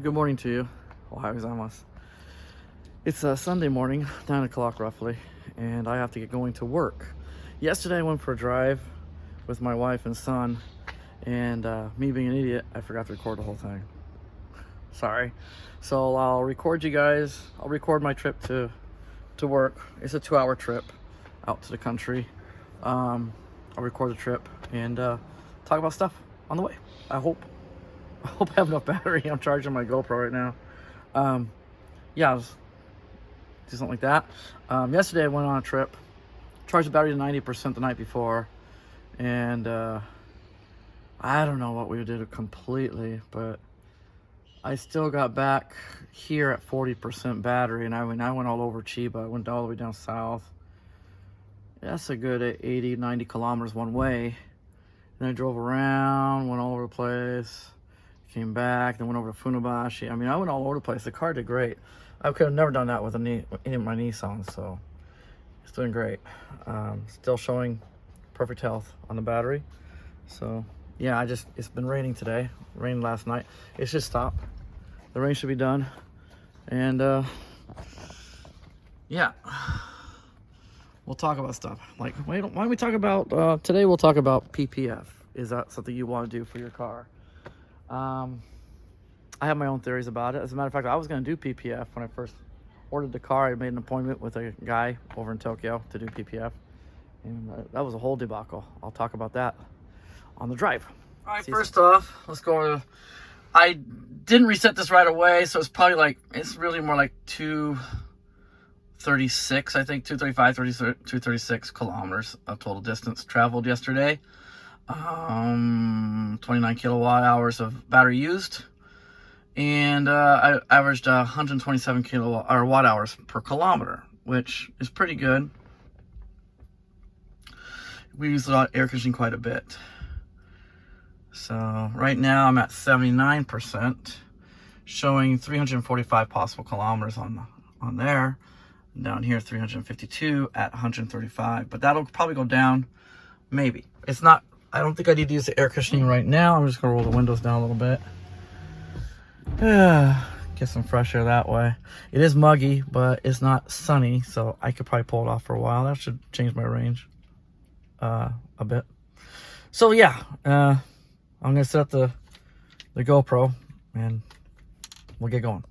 Good morning to you. Ohio gozaimasu. It's Sunday morning, 9 o'clock roughly, and I have to get going to work. Yesterday I went for a drive with my wife and son, and me being an idiot, I forgot to record the whole thing. Sorry. So I'll record you guys. I'll record my trip to work. It's a 2-hour trip out to the country. I'll record the trip and talk about stuff on the way. I hope I have enough battery. I'm charging my GoPro right now. Yeah, I'll just do something like that. Yesterday I went on a trip, charged the battery to 90% the night before, and I don't know what we did completely, but I still got back here at 40% battery, and I went all over Chiba. I went all the way down south. That's a good 80, 90 kilometers one way. Then I drove around, went all over the place. Came back, then went over to Funabashi. I mean, I went all over the place. The car did great. I could have never done that with any of my Nissans, so it's doing great. Still showing perfect health on the battery. So yeah, it's been raining today. Rained last night. It should stop. The rain should be done. And yeah, we'll talk about stuff. Like, why don't we talk about today? We'll talk about PPF. Is that something you want to do for your car? I have my own theories about it. As a matter of fact, I was going to do PPF when I first ordered the car. I made an appointment with a guy over in Tokyo to do PPF, and that was a whole debacle. I'll talk about that on the drive. All right, first off, let's go to, I didn't reset this right away, so it's probably like, it's really more like 236, I think, 235, 236 kilometers of total distance traveled yesterday. 29 kilowatt hours of battery used, and I averaged 127 watt hours per kilometer, which is pretty good. We use air conditioning quite a bit. So right now I'm at 79%, showing 345 possible kilometers on there. Down here 352 at 135, but that'll probably go down. Maybe it's not. I don't think I need to use the air conditioning right now. I'm just gonna roll the windows down a little bit. Get some fresh air that way. It is muggy, but it's not sunny, so I could probably pull it off for a while. That should change my range a bit. So yeah, I'm gonna set up the GoPro and we'll get going.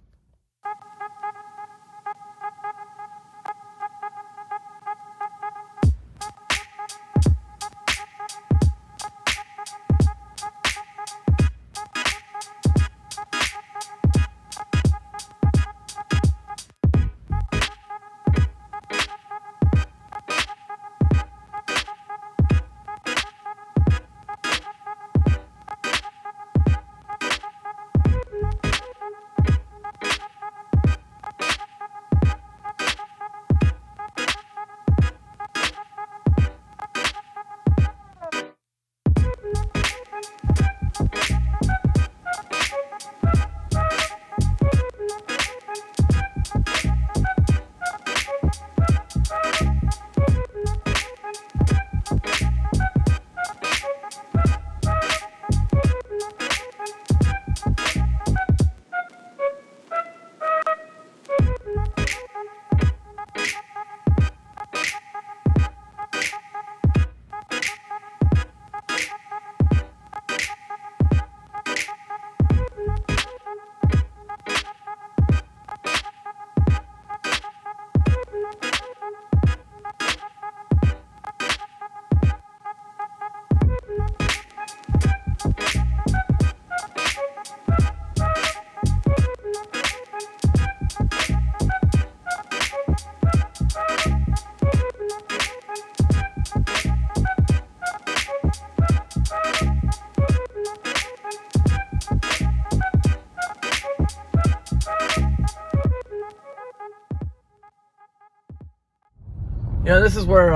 Yeah, this is where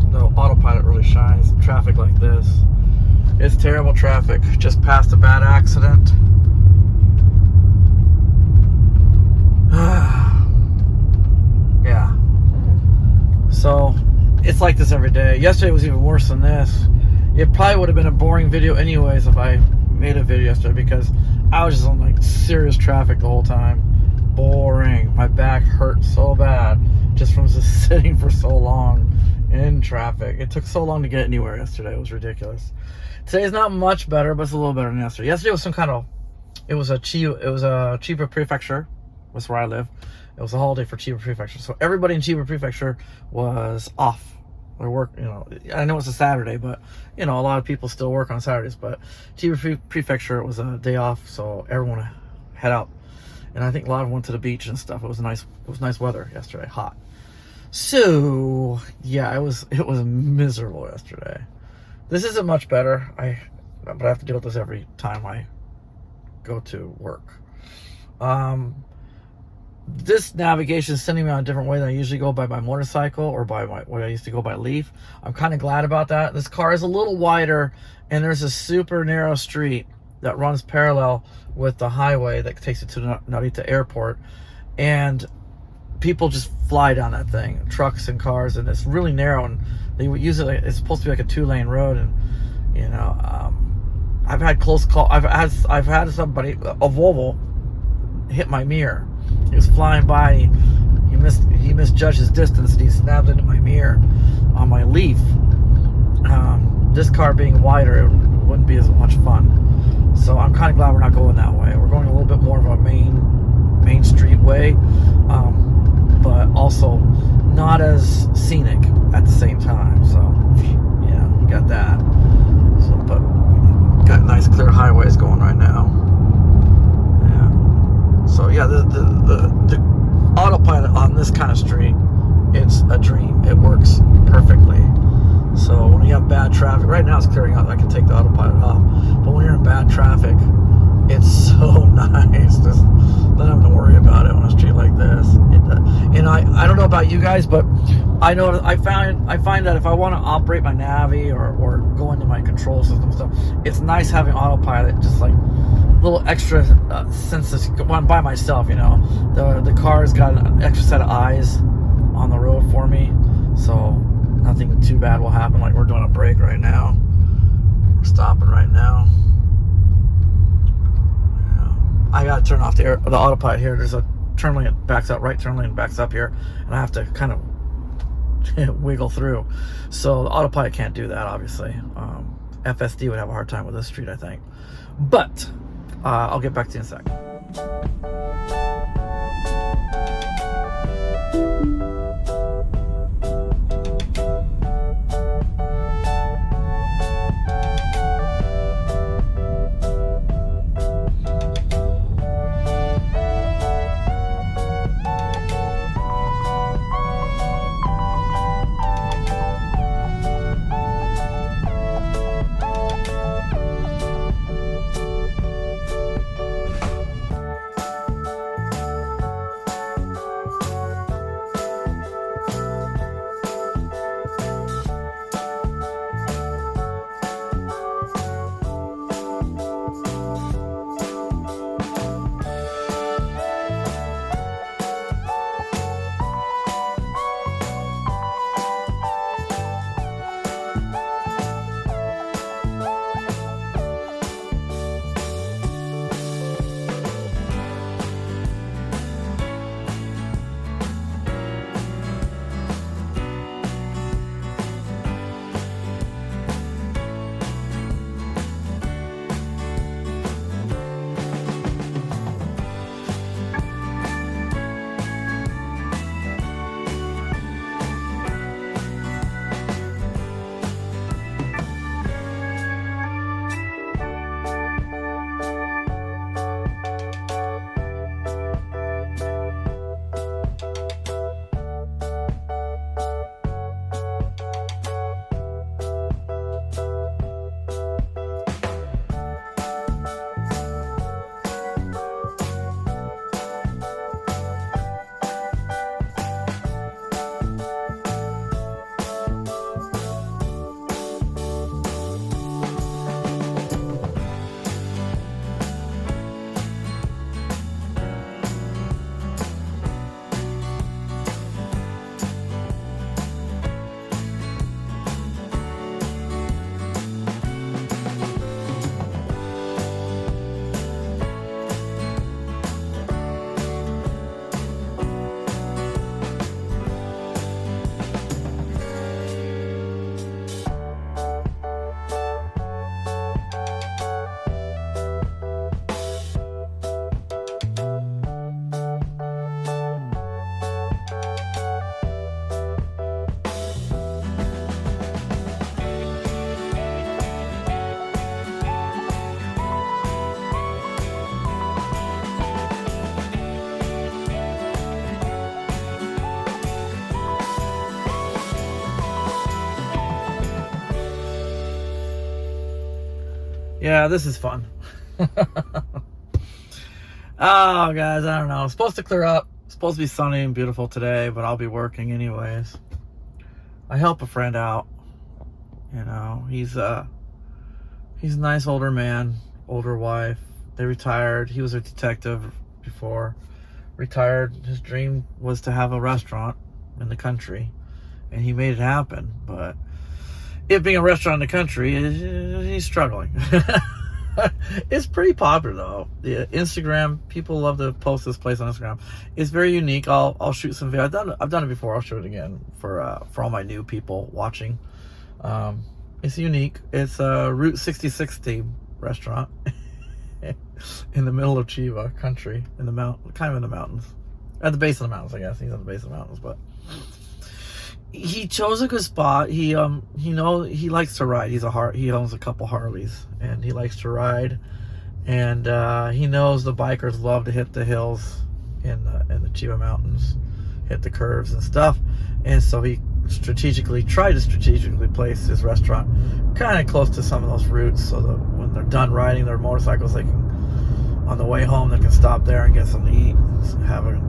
the autopilot really shines. Traffic like this, it's terrible traffic. Just passed a bad accident. Yeah. So it's like this every day. Yesterday was even worse than this. It probably would have been a boring video anyways if I made a video yesterday because I was just on like serious traffic the whole time. Boring. My back hurt so bad just from just sitting for so long in traffic. It took so long to get anywhere yesterday. It was ridiculous. Today's not much better, but it's a little better than yesterday. Yesterday was some kind of, it was a Chiba Prefecture. That's where I live. It was a holiday for Chiba Prefecture. So everybody in Chiba Prefecture was off. Their work, you know, I know it's a Saturday, but you know, a lot of people still work on Saturdays, but Chiba Prefecture, it was a day off, so everyone head out. And I think a lot of them went to the beach and stuff. It was nice weather yesterday, hot. So yeah, it was miserable yesterday. This isn't much better. But I have to deal with this every time I go to work. This navigation is sending me on a different way than I usually go by my motorcycle or by what I used to go by Leaf. I'm kind of glad about that. This car is a little wider, and there's a super narrow street that runs parallel with the highway that takes it to Narita Airport, and people just fly down that thing, trucks and cars, and it's really narrow, and they use it like, it's supposed to be like a 2-lane road, and you know, I've had close call. I've had somebody, a Volvo, hit my mirror. He was flying by. He misjudged his distance, and he snapped into my mirror on my Leaf. This car being wider, it wouldn't be as much fun. So I'm kind of glad we're not going that way. We're going a little bit more of a main street way, but also not as scenic at the same time. So yeah, we got that. So, but got nice clear highways going right now. So yeah, the autopilot on this kind of street, it's a dream. It works perfectly. So when you have bad traffic, right now it's clearing out. I can take the autopilot off. But when you're in bad traffic, it's so nice just not having to worry about it on a street like this. And I don't know about you guys, but I know I find that if I want to operate my Navi or go into my control system stuff, it's nice having autopilot, just like little extra senses when I'm by myself, you know. The car's got an extra set of eyes on the road for me, so nothing too bad will happen. Like we're doing a break right now. We're stopping right now. Yeah. I gotta turn off the autopilot here. There's a turn lane that backs up, right turn lane backs up here, and I have to kind of wiggle through. So the autopilot can't do that, obviously. FSD would have a hard time with this street, I think. But I'll get back to you in a sec. Yeah, this is fun. Oh, guys, I don't know. It's supposed to clear up. It's supposed to be sunny and beautiful today, but I'll be working anyways. I help a friend out. You know, he's a nice older man, older wife. They retired. He was a detective before. Retired. His dream was to have a restaurant in the country, and he made it happen. But it being a restaurant in the country, he's struggling. It's pretty popular though. The Instagram, people love to post this place on Instagram. It's very unique. I'll shoot some video. I've done it before. I'll shoot it again for all my new people watching. It's unique. It's a Route 66 theme restaurant in the middle of Chiba country, in the kind of in the mountains, at the base of the mountains. I guess he's at the base of the mountains, but he chose a good spot. He likes to ride. He owns a couple Harleys, and he likes to ride. And he knows the bikers love to hit the hills in the Chiba Mountains, hit the curves and stuff. And so he tried to strategically place his restaurant kind of close to some of those routes, so that when they're done riding their motorcycles, they can, on the way home, they can stop there and get something to eat and have a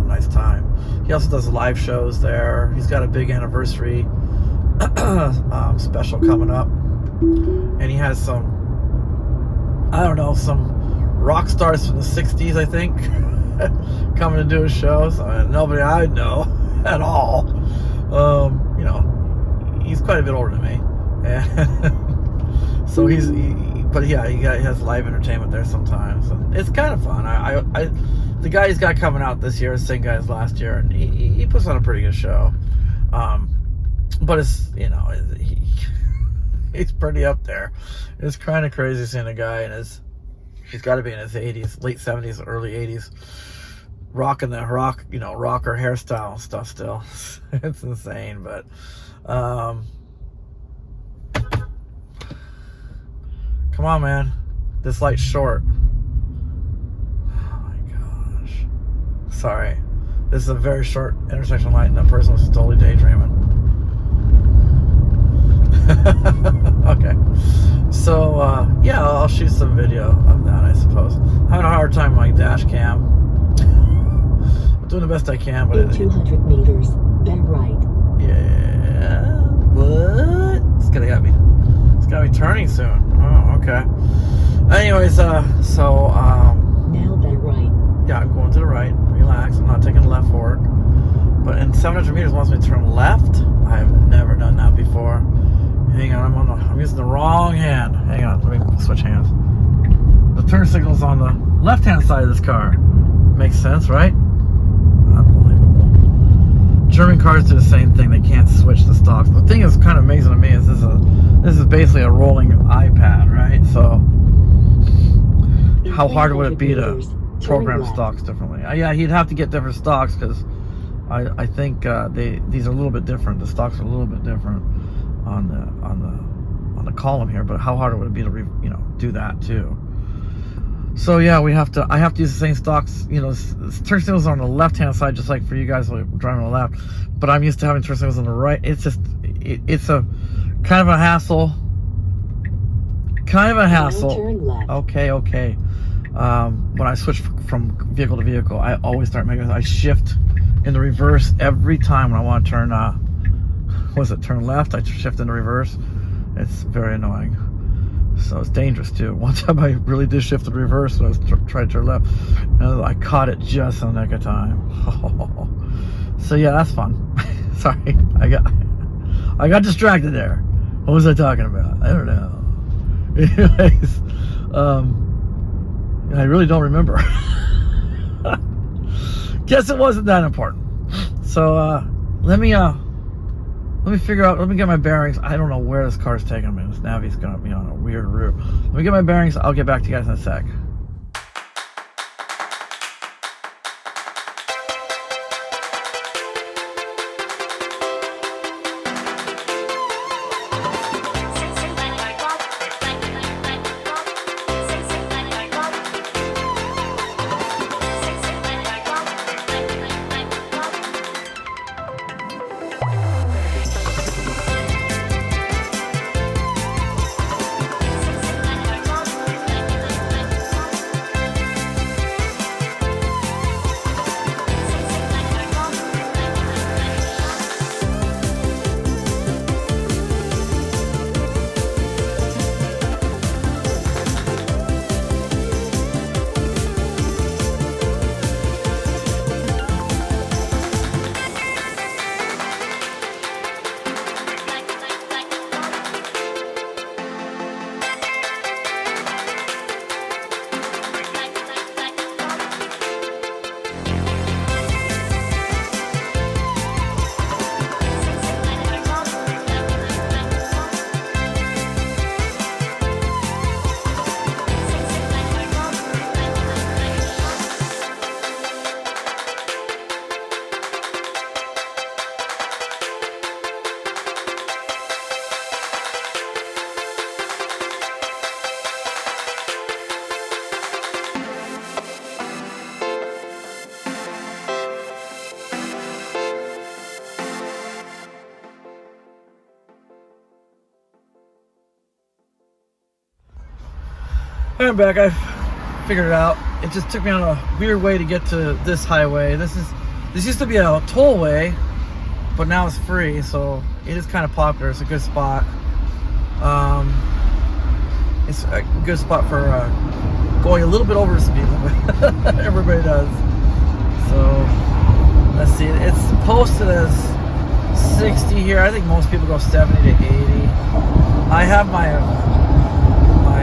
nice time. He also does live shows there. He's got a big anniversary special coming up, and he has some rock stars from the 60s, I think, coming to do his shows. Nobody I know at all. He's quite a bit older than me, and so he has live entertainment there sometimes, and it's kind of fun. The guy he's got coming out this year is the same guy as last year, and he puts on a pretty good show. But it's he's pretty up there. It's kind of crazy seeing a guy he's got to be in his 80s, late 70s, early 80s, rocking the rocker hairstyle and stuff still. It's insane, but come on, man, this light's short. Sorry, this is a very short intersection light, and that person was totally daydreaming. Okay, so yeah, I'll shoot some video of that, I suppose. I'm having a hard time with my dash cam. I'm doing the best I can, but in 200 meters, bend right. Yeah, what? It's gonna be turning soon. Oh, okay. Anyways, now bend right. Yeah, I'm going to the right. Relax. I'm not taking the left forward. But in 700 meters, wants me to turn left. I have never done that before. Hang on, I'm using the wrong hand. Hang on, let me switch hands. The turn signal's on the left-hand side of this car. Makes sense, right? Unbelievable. German cars do the same thing. They can't switch the stocks. The thing that's kind of amazing to me is this is basically a rolling iPad, right? So how hard would it be to program stocks differently? Yeah, he'd have to get different stocks, because I think these are a little bit different. The stocks are a little bit different on the column here, but how hard would it be to do that too? So yeah, I have to use the same stocks. Turn signals on the left hand side, just like for you guys driving on the left, but I'm used to having turn signals on the right. It's just it's a kind of a hassle. Okay. When I switch from vehicle to vehicle, I always I shift in the reverse every time when I want to turn turn left. I shift in the reverse. It's very annoying. So it's dangerous too. One time I really did shift in reverse when I was trying to turn left, and I caught it just in the nick of time. So yeah, that's fun. Sorry, I got distracted there. What was I talking about? I don't know. Anyways, I really don't remember. Guess it wasn't that important. So let me figure out, let me get my bearings. I don't know where this car's taking me. This Navi's got me on a weird route. Let me get my bearings. I'll get back to you guys in a sec. I'm back. I've figured it out. It just took me on a weird way to get to this highway. This used to be a tollway, but now it's free, so it is kind of popular. It's a good spot. It's a good spot for going a little bit over the speed limit. Everybody does. So let's see. It's posted as 60 here. I think most people go 70 to 80. I have my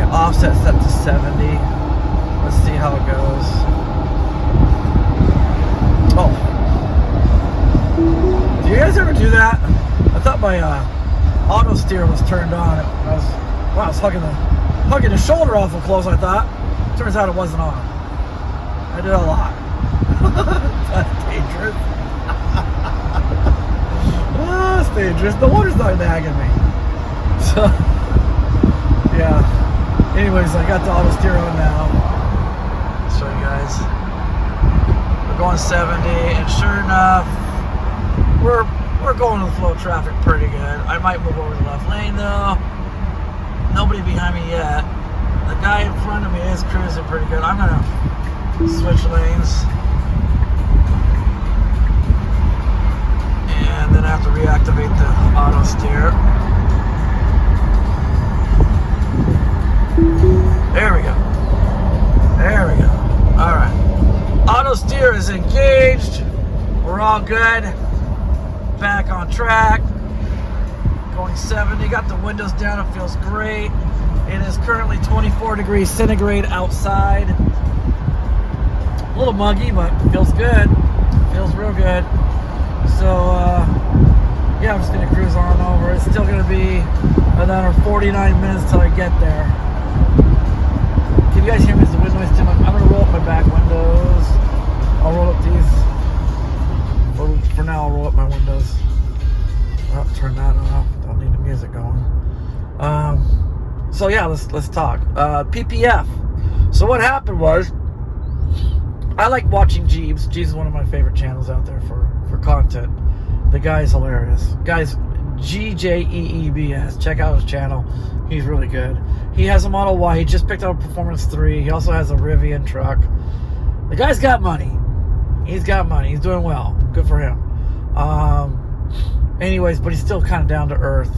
offset set to 70. Let's see how it goes. Oh, do you guys ever do that? I thought my auto steer was turned on. I was hugging the shoulder awful close, I thought. Turns out it wasn't on. I did a lot. That's dangerous. That's dangerous. The water's not nagging me. So, yeah. Anyways, I got the auto steer on now. I'll show you guys. We're going 70, and sure enough, we're going with the flow of traffic pretty good. I might move over the left lane though. Nobody behind me yet. The guy in front of me is cruising pretty good. I'm gonna switch lanes. And then I have to reactivate the auto steer. There we go. There we go. Alright. Auto steer is engaged. We're all good. Back on track. Going 70. Got the windows down. It feels great. It is currently 24 degrees centigrade outside. A little muggy, but feels good. Feels real good. So, yeah, I'm just going to cruise on over. It's still going to be another 49 minutes till I get there. Can you guys hear me? Is the wind noise too much? I'm going to roll up my back windows. I'll roll up these. For now, I'll roll up my windows. Oh, turn that off. Don't need the music going. So yeah, let's talk. PPF. So what happened was, I like watching Jeebs. Jeebs is one of my favorite channels out there for content. The guy's hilarious. Guys, GJEEBS. Check out his channel. He's really good. He has a Model Y. He just picked up a Performance 3. He also has a Rivian truck. The guy's got money. He's got money. He's doing well. Good for him. Anyways, but he's still kind of down to earth.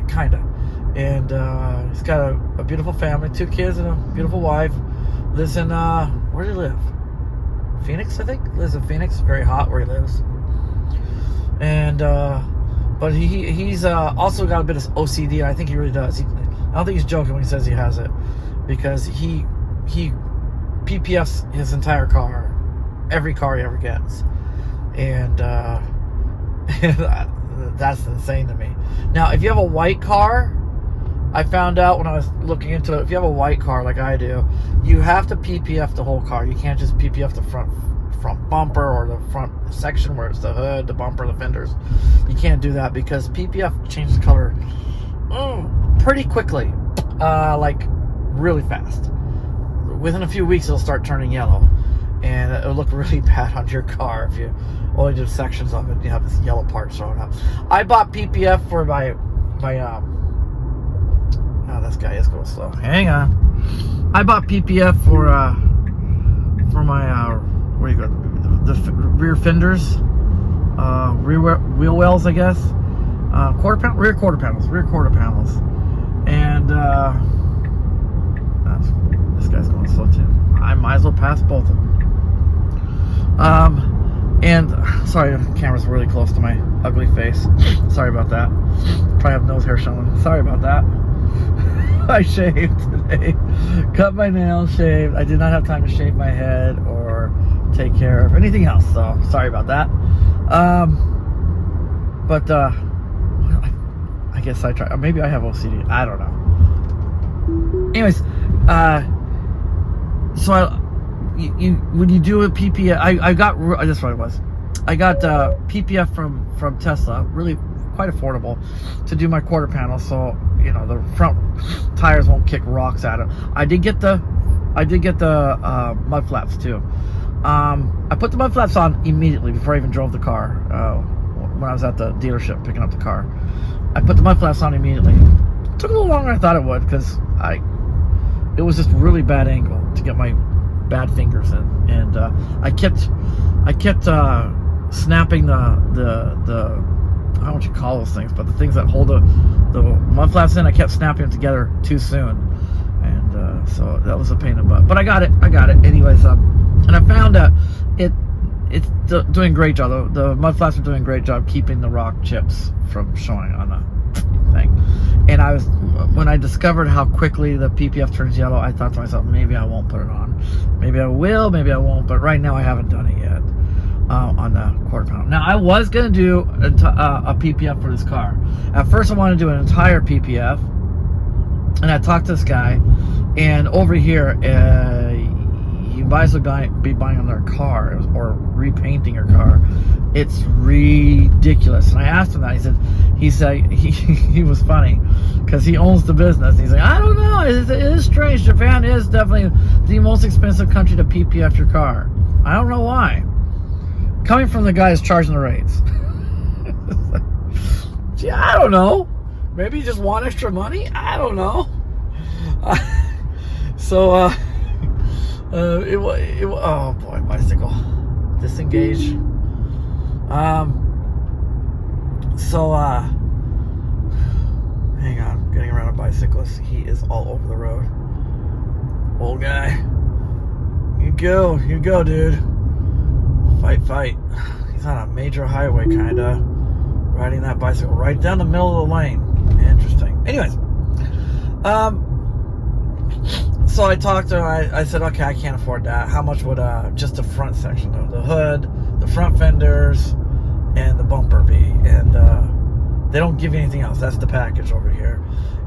Kind of. And he's got a beautiful family. 2 kids and a beautiful wife. Lives in, where does he live? Phoenix, I think. Lives in Phoenix. Very hot where he lives. And, but he's also got a bit of OCD. I think he really does. I don't think he's joking when he says he has it. Because he PPFs his entire car. Every car he ever gets. And that's insane to me. Now, if you have a white car, I found out when I was looking into it, if you have a white car like I do, you have to PPF the whole car. You can't just PPF the front bumper or the front section where it's the hood, the bumper, the fenders. You can't do that because PPF changes color pretty quickly, like really fast. Within a few weeks, it'll start turning yellow. And it'll look really bad on your car if you only do sections of it. You have this yellow part showing up. I bought PPF for my oh, this guy is going slow. Hang on. I bought PPF for my where you go? The rear fenders, rear wheel wells, I guess. Rear quarter panels, and this guy's going slow too. I might as well pass both of them. And sorry, the camera's really close to my ugly face. Sorry about that. Probably have nose hair showing. Sorry about that. I shaved today. Cut my nails, shaved. I did not have time to shave my head or take care of anything else, so sorry about that. But I guess I try. Maybe I have OCD. I don't know. Anyways, so when you do a PPF, I got, that's what it was. I got PPF from Tesla, really quite affordable, to do my quarter panel, so you know the front tires won't kick rocks at it. I did get the mud flaps too. I put the mud flaps on immediately before I even drove the car. When I was at the dealership picking up the car, I put the mud flaps on immediately. It took a little longer than I thought it would because it was just really bad angle to get my bad fingers in, and I kept snapping the I don't know what you call those things, but the things that hold the mud flaps in, I kept snapping them together too soon, and so that was a pain in the butt. But I got it anyways. And I found that it's doing a great job. The mud flaps are doing a great job keeping the rock chips from showing on the thing. And when I discovered how quickly the PPF turns yellow, I thought to myself, maybe I won't put it on. Maybe I will, maybe I won't. But right now I haven't done it yet on the quarter pound. Now I was gonna do a PPF for this car. At first I wanted to do an entire PPF, and I talked to this guy, and over here you might as well be buying on their car or repainting your car. It's ridiculous. And I asked him that. He said he was funny because he owns the business. He's like, I don't know. It is strange. Japan is definitely the most expensive country to PPF your car. I don't know why. Coming from the guy who's charging the rates. Gee, I don't know. Maybe you just want extra money? I don't know. Oh boy, bicycle. Disengage. Hang on, getting around a bicyclist. He is all over the road. Old guy. You go, dude. Fight. He's on a major highway, kinda. Riding that bicycle right down the middle of the lane. Interesting. Anyways, so I talked to him. I said, okay, I can't afford that. How much would just the front section, though? The hood, the front fenders, and the bumper be? And they don't give you anything else. That's the package over here.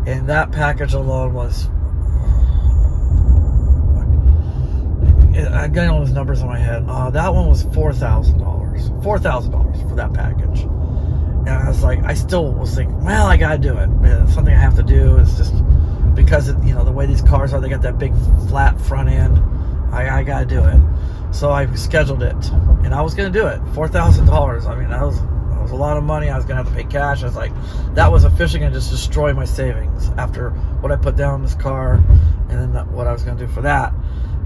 And that package alone was... I'm getting all those numbers in my head. That one was $4,000. $4,000 for that package. And I was like, I still was thinking, well, I gotta do it. It's something I have to do. It's just... because the way these cars are, they got that big flat front end. I gotta do it. So I scheduled it, and I was gonna do it. $4,000. I mean, that was a lot of money. I was gonna have to pay cash. I was like, that was officially gonna just destroy my savings after what I put down in this car, and then what I was gonna do for that.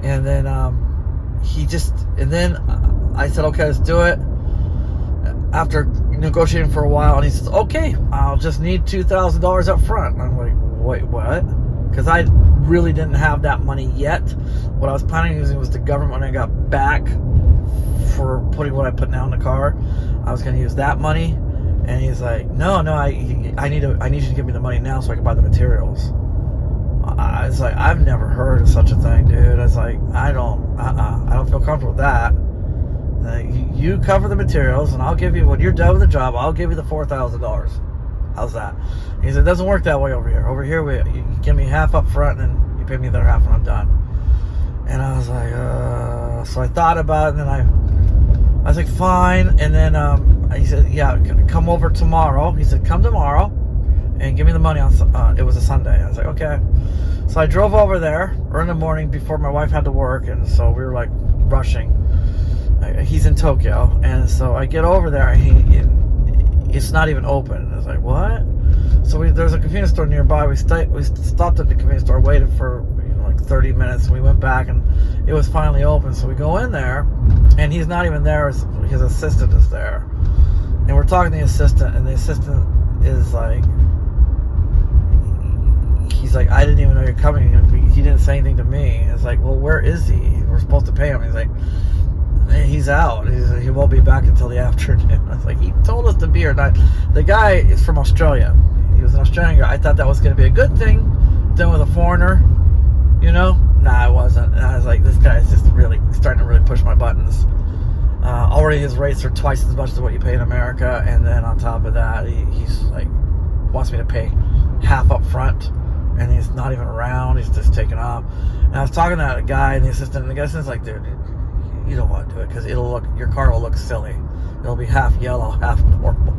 And then I said, okay, let's do it. After negotiating for a while, and he says, okay, I'll just need $2,000 up front. And I'm like, wait, what? Because I really didn't have that money yet. What I was planning on using was the government when I got back for putting what I put down in the car. I was going to use that money, and he's like, no, I need you to give me the money now so I can buy the materials. I was like, I've never heard of such a thing, dude. I was like, I don't feel comfortable with that. You cover the materials, and I'll give you, when you're done with the job, I'll give you the $4,000. How's that? He said, it doesn't work that way over here. Over here, you give me half up front, and then you pay me the other half when I'm done. And I was like, so I thought about it, and then I was like, fine. And then he said, yeah, come over tomorrow. He said, come tomorrow and give me the money on, it was a Sunday. I was like, okay. So I drove over there early in the morning before my wife had to work, and so we were like rushing. He's in Tokyo, and so I get over there, and it's not even open. I was like, what? So there's a convenience store nearby. We stopped at the convenience store, waited for like 30 minutes, and we went back, and it was finally open. So we go in there, and he's not even there. His assistant is there, and we're talking to the assistant, and the assistant is like, he's like, I didn't even know you're coming. He didn't say anything to me. It's like, well, where is he? We're supposed to pay him. He's like, he's out. He won't be back until the afternoon. I was like, he told us to be here. Now, the guy is from Australia. He was an Australian guy. I thought that was going to be a good thing, done with a foreigner, Nah, it wasn't. And I was like, this guy is just really starting to really push my buttons. Already his rates are twice as much as what you pay in America, and then on top of that, he's like, wants me to pay half up front, and he's not even around. He's just taking off. And I was talking to that guy and the assistant, and the guy says, like, dude, you don't want to do it because your car will look silly. It'll be half yellow, half normal.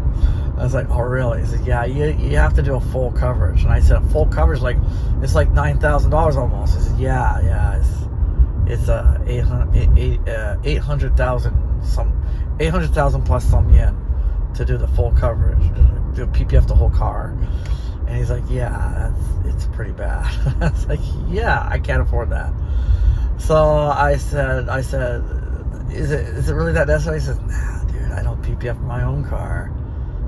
I was like, oh really? He said, yeah, you have to do a full coverage. And I said, a full coverage, like, it's like $9,000 almost. He said, yeah, it's 800,000 plus some yen to do the full coverage, do PPF the whole car. And he's like, yeah, it's pretty bad. I was like, yeah, I can't afford that. So I said, is it really that necessary? He says, nah, dude, I don't PPF my own car.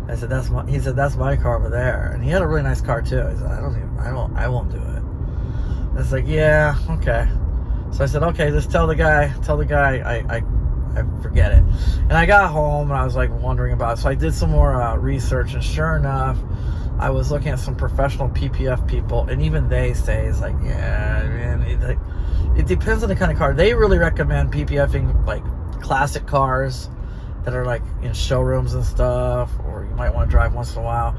I said, he said, that's my car over there. And he had a really nice car too. He said, I won't do it. I was like, yeah, okay. So I said, okay, just tell the guy I forget it. And I got home and I was like wondering about it. So I did some more research, and sure enough, I was looking at some professional PPF people, and even they say, it's like, yeah, man, it depends on the kind of car. They really recommend PPFing like classic cars that are like in showrooms and stuff, or you might want to drive once in a while.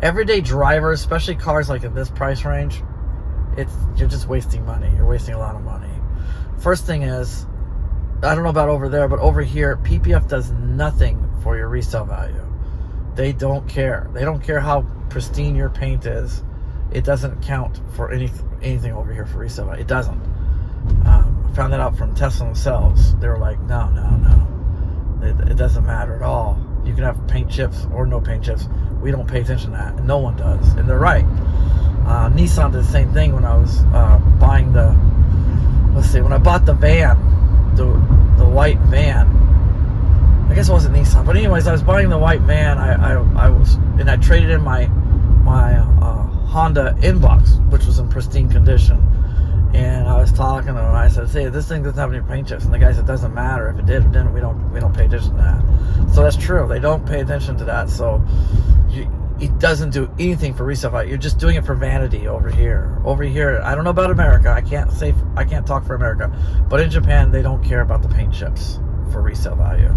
Everyday drivers, especially cars like in this price range, you're just wasting money. You're wasting a lot of money. First thing is, I don't know about over there, but over here, PPF does nothing for your resale value. They don't care. They don't care how pristine your paint is. It doesn't count for anything over here for resale value. It doesn't. I found that out from Tesla themselves. They were like, no. It doesn't matter at all. You can have paint chips or no paint chips. We don't pay attention to that, and no one does. And they're right. Nissan did the same thing when I was buying when I bought the van, the white van. I guess it wasn't Nissan, but anyways, I was buying the white van. I traded in my Honda Inbox, which was in pristine condition. And I was talking to him. I said, "Hey, this thing doesn't have any paint chips." And the guy said, "It doesn't matter. If it did, or didn't, we don't pay attention to that." So that's true. They don't pay attention to that. So it doesn't do anything for resale value. You're just doing it for vanity over here. Over here, I don't know about America. I can't talk for America, but in Japan, they don't care about the paint chips for resale value.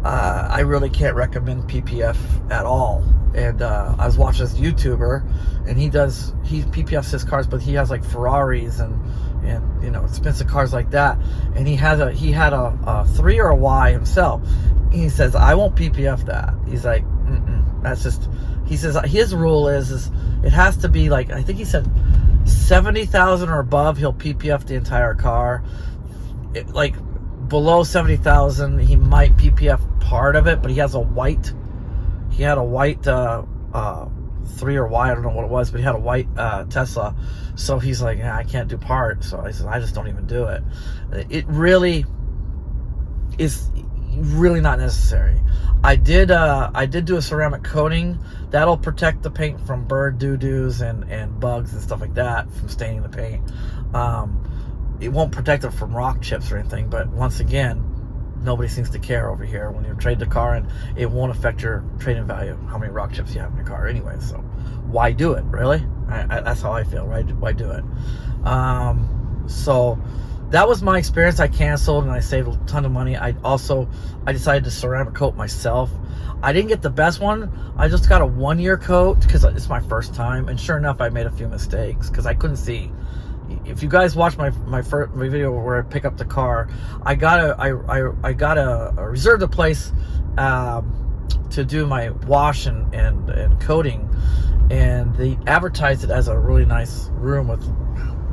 I really can't recommend PPF at all. And I was watching this YouTuber, and he PPFs his cars, but he has like Ferraris and expensive cars like that. And he had a 3 or a Y himself. He says, I won't PPF that. He's like, that's just. He says his rule is it has to be like, I think he said 70,000 or above, he'll PPF the entire car. Like below 70,000, he might PPF part of it, but he had a white 3 or Y, I don't know what it was, but he had a white Tesla. So he's like, I can't do part. So I said, I just don't even do it. It really is really not necessary. I did do a ceramic coating that'll protect the paint from bird doo-doos and bugs and stuff like that from staining the paint. It won't protect it from rock chips or anything, but once again, nobody seems to care over here. When you trade the car, and it won't affect your trading value, how many rock chips you have in your car anyway. So why do it, really? That's how I feel, right? Why do it? So that was my experience. I canceled and I saved a ton of money. I decided to ceramic coat myself. I didn't get the best one. I just got a 1-year coat because it's my first time, and sure enough, I made a few mistakes because I couldn't see. If you guys watch my video where I pick up the car, I reserved a place to do my wash and coating, and they advertised it as a really nice room with.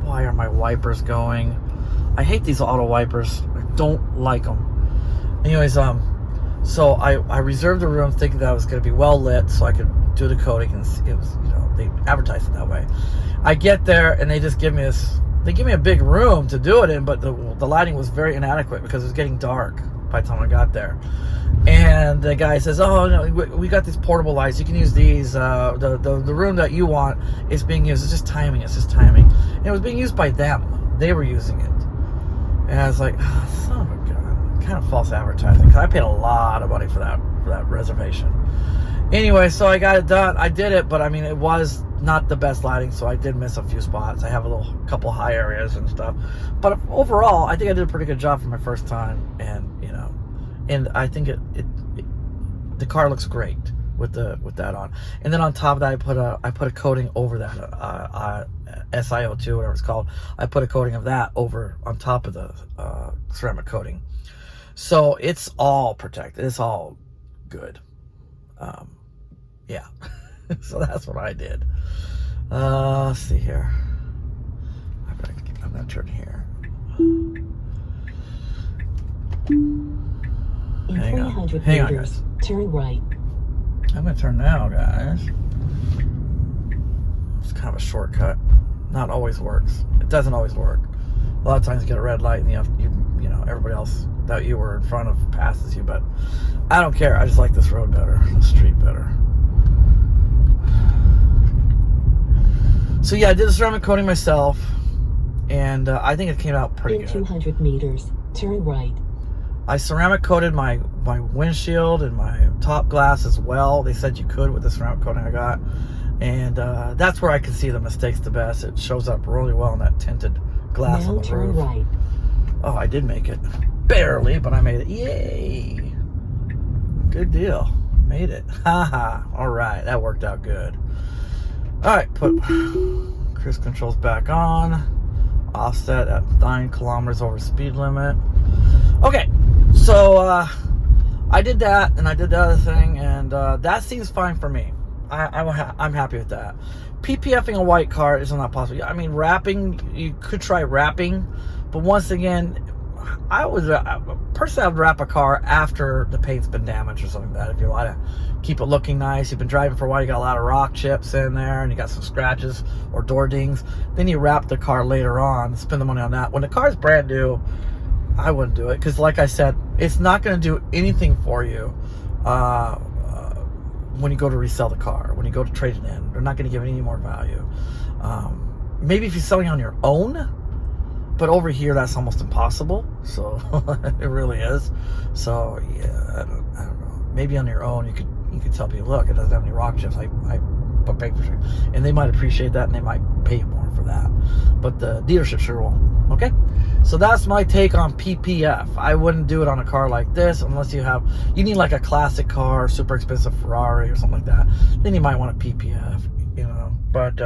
Why are my wipers going? I hate these auto wipers. I don't like them. Anyways, so I reserved a room thinking that it was going to be well lit so I could do the coating, and it was, they advertised it that way. I get there and they just give me a big room to do it in, but the lighting was very inadequate because it was getting dark by the time I got there. And the guy says, "Oh no, we got these portable lights. You can use these. The room that you want is being used. It's just timing. And it was being used by them. They were using it." And I was like, oh, son of a gun, kind of false advertising. Because I paid a lot of money for that reservation. Anyway, so I got it done. I did it, but I mean, it was not the best lighting, so I did miss a few spots. I have a couple high areas and stuff. But overall, I think I did a pretty good job for my first time. And I think the car looks great with that on. And then on top of that, I put a coating over that SiO2, whatever it's called. I put a coating of that over on top of the ceramic coating, so it's all protected. It's all good. Yeah. So that's what I did. Let's see here. I'm gonna turn here. In 300 Hang on, meters, guys. turn right. I'm gonna turn now, guys. It's kind of a shortcut. Not always works. It doesn't always work. A lot of times you get a red light and you know everybody else that you were in front of passes you, but I don't care. I just like this road better, the street better. So yeah, I did the ceramic coating myself, and I think it came out pretty good. In 200 meters, turn right. I ceramic coated my windshield and my top glass as well. They said you could with the ceramic coating I got. And that's where I can see the mistakes the best. It shows up really well in that tinted glass Now on the turn roof. right. Oh, I did make it. Barely, but I made it. Yay! Good deal. Made it. Haha. All right, that worked out good. All right, put cruise controls back on. Offset at 9 kilometers over speed limit. Okay, so I did that, and I did the other thing, and that seems fine for me. I'm happy with that. PPFing a white car is not possible. I mean, wrapping, you could try wrapping, but once again, I would wrap a car after the paint's been damaged or something like that. If you want to keep it looking nice, you've been driving for a while, you got a lot of rock chips in there, and you got some scratches or door dings, then you wrap the car later on, spend the money on that. When the car's brand new, I wouldn't do it, because like I said, it's not going to do anything for you when you go to resell the car, when you go to trade it in. They're not going to give it any more value. Maybe if you're selling on your own, but over here that's almost impossible. So it really is. So yeah, I don't know. Maybe on your own you could tell people, look, it doesn't have any rock chips. I put paint for sure, and they might appreciate that, and they might pay you more for that. But the dealership sure won't. Okay, so that's my take on PPF. I wouldn't do it on a car like this unless you need like a classic car, super expensive Ferrari or something like that. Then you might want a PPF, you know. But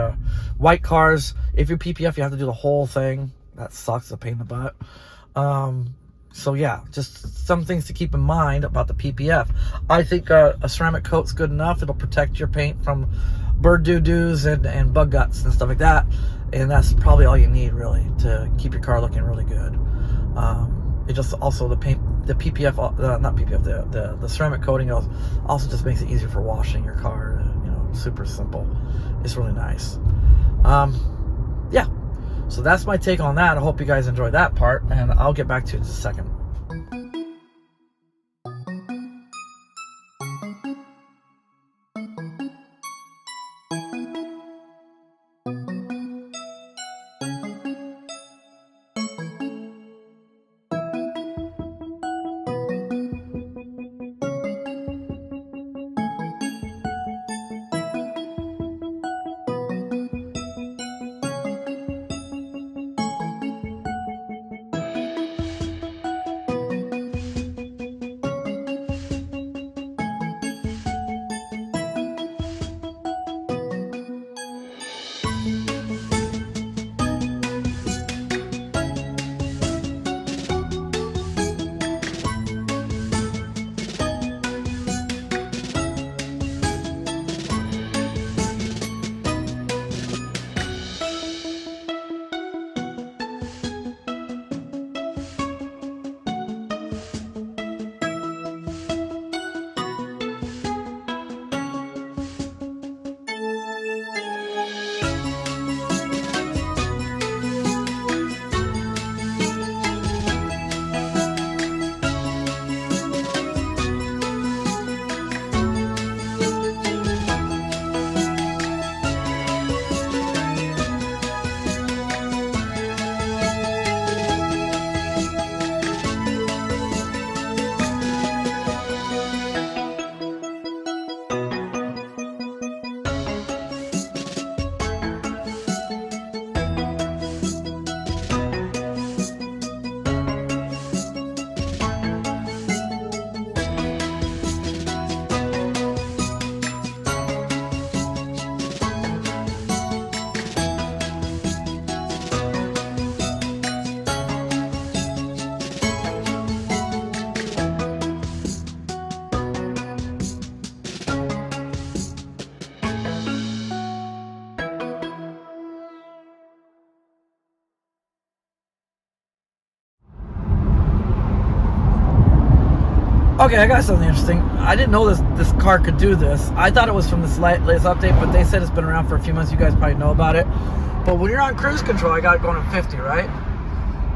white cars, if you're PPF, you have to do the whole thing. That sucks, a pain in the butt. So yeah, just some things to keep in mind about the PPF. I think a ceramic coat's good enough. It'll protect your paint from bird doo-doos and bug guts and stuff like that. And that's probably all you need really to keep your car looking really good. It just also the PPF, not PPF, the ceramic coating also just makes it easier for washing your car. You know, super simple. It's really nice. Yeah. So that's my take on that. I hope you guys enjoyed that part, and I'll get back to you in just a second. Okay, I got something interesting. I didn't know this car could do this. I thought it was from this latest update, but they said it's been around for a few months. You guys probably know about it. But when you're on cruise control, I got it going at 50, right?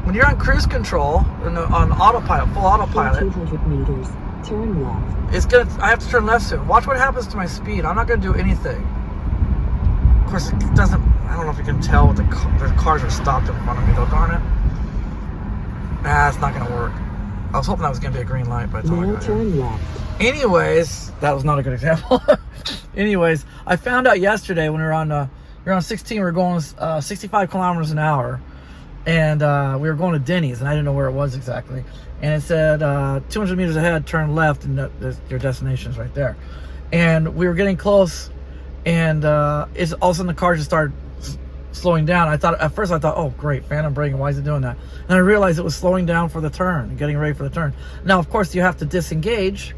When you're on cruise control on autopilot, full autopilot, 200 meters, turn left. it's gonna. I have to turn left soon. Watch what happens to my speed. I'm not gonna do anything. Of course, it doesn't. I don't know if you can tell what the cars are stopped in front of me, though. Darn it. Nah, it's not gonna work. I was hoping that was gonna be a green light, but it's Now not. turn left. Anyways, that was not a good example. Anyways, I found out yesterday when we were on 16, we were going 65 kilometers an hour, and we were going to Denny's, and I didn't know where it was exactly. And it said 200 meters ahead, turn left, and your destination's right there. And we were getting close, and it's all of a sudden the car just started slowing down. At first I thought, oh great, phantom braking, why is it doing that? And I realized it was slowing down for the turn, getting ready for the turn. Now, of course, you have to disengage.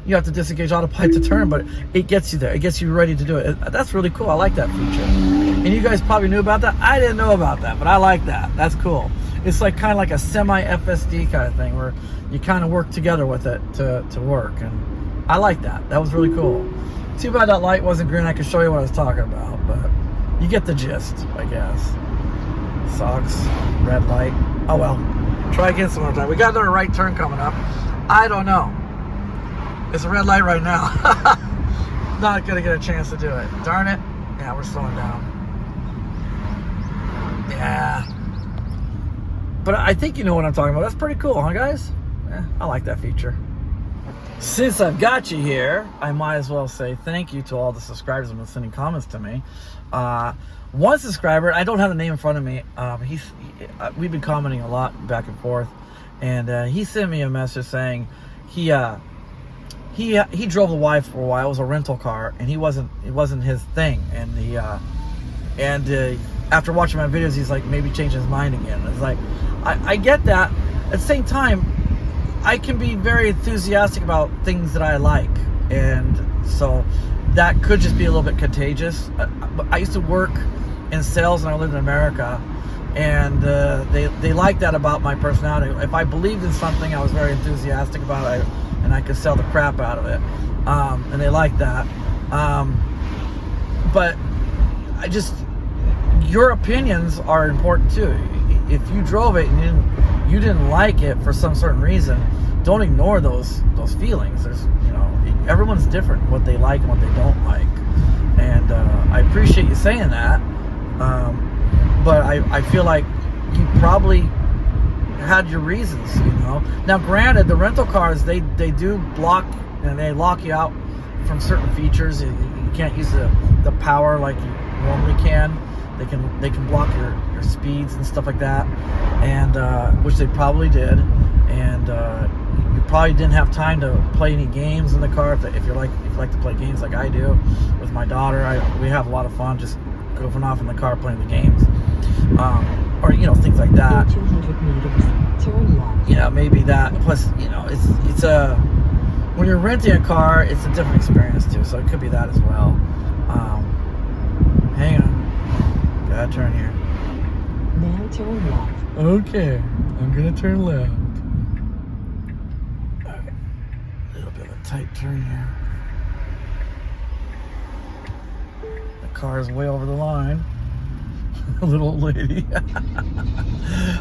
You have to disengage autopilot to turn, but it gets you there. It gets you ready to do it. That's really cool. I like that feature. And you guys probably knew about that. I didn't know about that, but I like that. That's cool. It's like kind of like a semi-FSD kind of thing where you kind of work together with it to work. And I like that. That was really cool. Too bad that light wasn't green. I could show you what I was talking about, but you get the gist, I guess. Socks, red light. Oh well. Try again some more time. We got another right turn coming up. I don't know. It's a red light right now. Not gonna get a chance to do it. Darn it. Yeah, we're slowing down. Yeah. But I think you know what I'm talking about. That's pretty cool, huh, guys? Yeah, I like that feature. Since I've got you here, I might as well say thank you to all the subscribers who have been sending comments to me. One subscriber, I don't have the name in front of me. We've been commenting a lot back and forth, and he sent me a message saying he drove the wife for a while. It was a rental car, and it wasn't his thing. And after watching my videos, he's like maybe change his mind again. It's like I get that. At the same time, I can be very enthusiastic about things that I like, and so that could just be a little bit contagious. I used to work in sales, and I lived in America, and they liked that about my personality. If I believed in something, I was very enthusiastic about it, and I could sell the crap out of it, and they liked that. But your opinions are important too. If you drove it and you didn't like it for some certain reason, don't ignore those feelings. There's, everyone's different, what they like and what they don't like, and I appreciate you saying that. But I feel like you probably had your reasons, Now, granted, the rental cars, they do block and they lock you out from certain features. You can't use the power like you normally can. They can block your speeds and stuff like that, and which they probably did, and you probably didn't have time to play any games in the car. If you like to play games like I do with my daughter, we have a lot of fun just goofing off in the car playing the games, or things like that. 200 meters, turn left. Maybe that. Plus, it's a when you're renting a car, it's a different experience too. So it could be that as well. Hang on. Gotta turn here. Now turn left. Okay, I'm gonna turn left. Alright, a little bit of a tight turn here. The car is way over the line. A little old lady.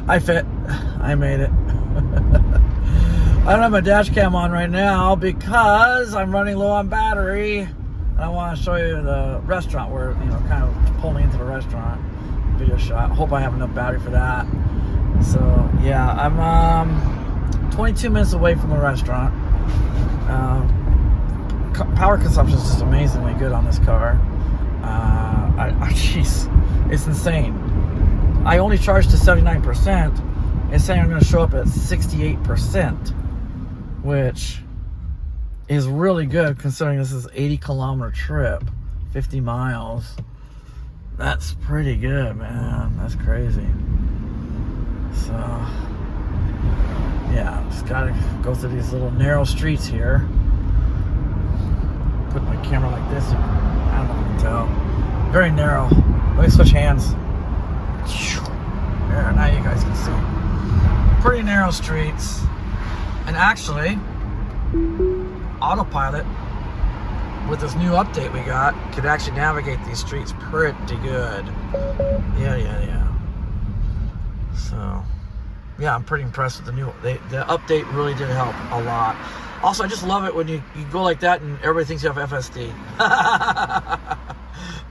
I fit. I made it. I don't have my dash cam on right now because I'm running low on battery. And I want to show you the restaurant where, kind of pulling into the restaurant video shot. Hope I have enough battery for that. So, yeah, I'm 22 minutes away from the restaurant. Power consumption is just amazingly good on this car. Jeez, it's insane. I only charged to 79%. It's saying I'm going to show up at 68%, which is really good considering this is 80-kilometer trip, 50 miles. That's pretty good, man. That's crazy. So, yeah, just gotta go through these little narrow streets here. Put my camera like this. I don't know if you can tell. Very narrow. Let me switch hands. There, now you guys can see. Pretty narrow streets. And actually, Autopilot, with this new update we got, could actually navigate these streets pretty good. Yeah. So, yeah, I'm pretty impressed with the new. The update really did help a lot. Also, I just love it when you go like that and everybody thinks you have FSD.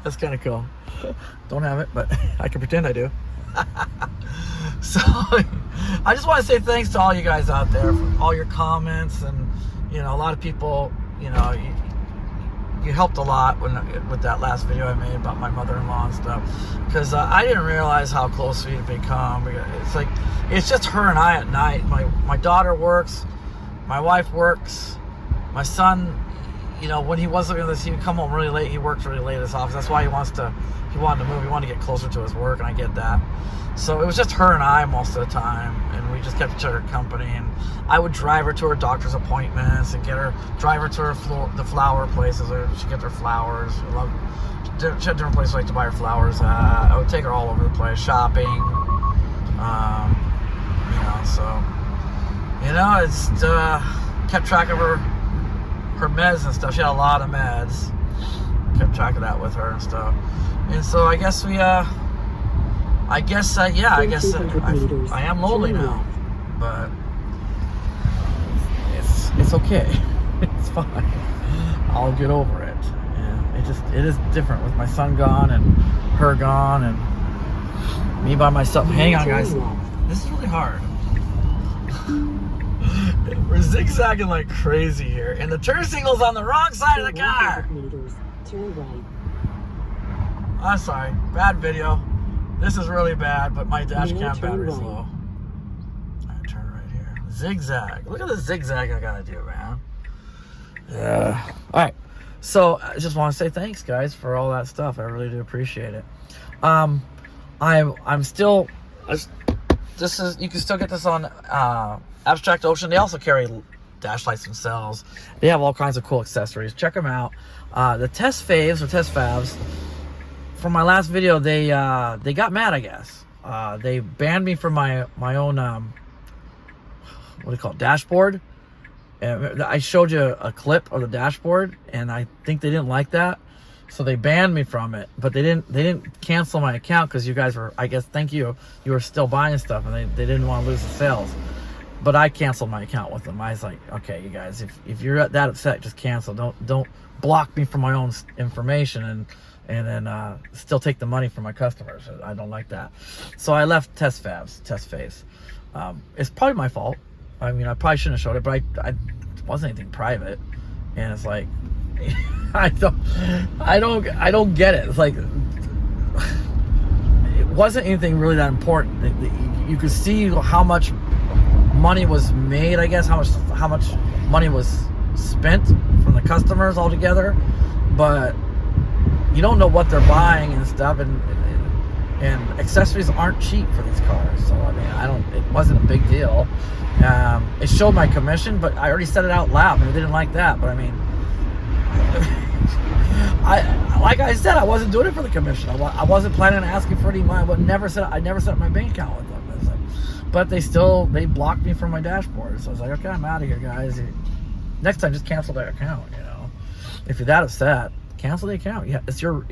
That's kind of cool. Don't have it, but I can pretend I do. So, I just want to say thanks to all you guys out there for all your comments, and a lot of people, you helped a lot with that last video I made about my mother-in-law and stuff, because I didn't realize how close we had become. It's just her and I at night. My daughter works, my wife works, my son, when he wasn't in this, he would come home really late. He works really late at his office. That's why he wanted to move. He wanted to get closer to his work, and I get that. So it was just her and I most of the time, and we just kept each other company. And I would drive her to her doctor's appointments and drive her to the flower places where she gets her flowers. She had different places like to buy her flowers at. I would take her all over the place, shopping. It's kept track of her meds and stuff. She had a lot of meds. Kept track of that with her and stuff. And so I guess I am lonely now, but it's okay. It's fine. I'll get over it. And it is different with my son gone and her gone and me by myself. Hang on, guys. This is really hard. We're zigzagging like crazy here, and the turn signal's on the wrong side of the car. Turn right. I'm sorry, bad video. This is really bad, but my dash cam battery's low. Alright, turn right here. Zigzag. Look at the zigzag I gotta do, man. Yeah. Alright. So I just want to say thanks, guys, for all that stuff. I really do appreciate it. I'm still. You can still get this on Abstract Ocean. They also carry dash lights themselves. They have all kinds of cool accessories. Check them out. The test favs from my last video, they got mad, I guess. They banned me from my own what do you call it, dashboard. And I showed you a clip of the dashboard, and I think they didn't like that, so they banned me from it. But they didn't cancel my account because you guys were, I guess, you were still buying stuff, and they didn't want to lose the sales. But I canceled my account with them. I was like, okay, you guys, if you're that upset, just cancel. Don't block me from my own information and then still take the money from my customers. I don't like that. So I left test faves. It's probably my fault. I mean, I probably shouldn't have showed it, but I it wasn't anything private. And it's like, I don't get it. It's like, it wasn't anything really that important. You could see how much money was made, I guess, how much money was spent from the customers altogether, but you don't know what they're buying and stuff, and accessories aren't cheap for these cars. So I mean, it wasn't a big deal. It showed my commission, but I already said it out loud, and they didn't like that. But I mean, like I said, I wasn't doing it for the commission. I wasn't planning on asking for any money. I never set up my bank account with them. But they blocked me from my dashboard. So I was like, okay, I'm out of here, guys. Next time, just cancel their account. If you're that upset, cancel the account. Yeah, it's your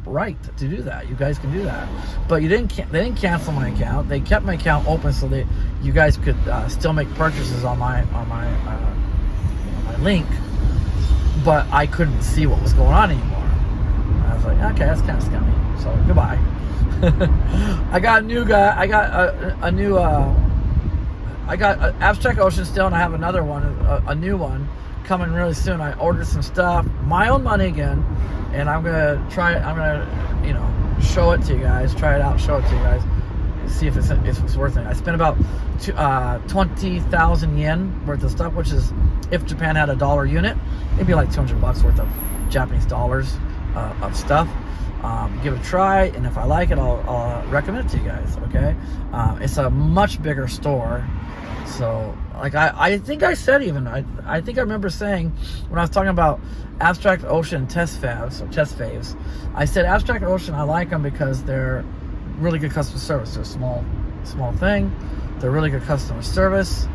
right to do that. You guys can do that. But they didn't cancel my account. They kept my account open so that you guys could still make purchases on my link. But I couldn't see what was going on anymore. I was like, okay, that's kind of scummy. So goodbye. I got a new guy. I got a new. I got Abstract Ocean still, and I have another one, a new one, coming really soon. I ordered some stuff, my own money again, and I'm gonna try it. I'm gonna, show it to you guys. Try it out. Show it to you guys. See if it's worth it. I spent about 20,000 yen worth of stuff, which is, if Japan had a dollar unit, it'd be like $200 worth of Japanese dollars of stuff. Give it a try, and if I like it, I'll recommend it to you guys. Okay, it's a much bigger store. So, like I think I said, even I think I remember saying when I was talking about Abstract Ocean test faves, I said Abstract Ocean, I like them because they're really good customer service. They're a small thing. They're really good customer service.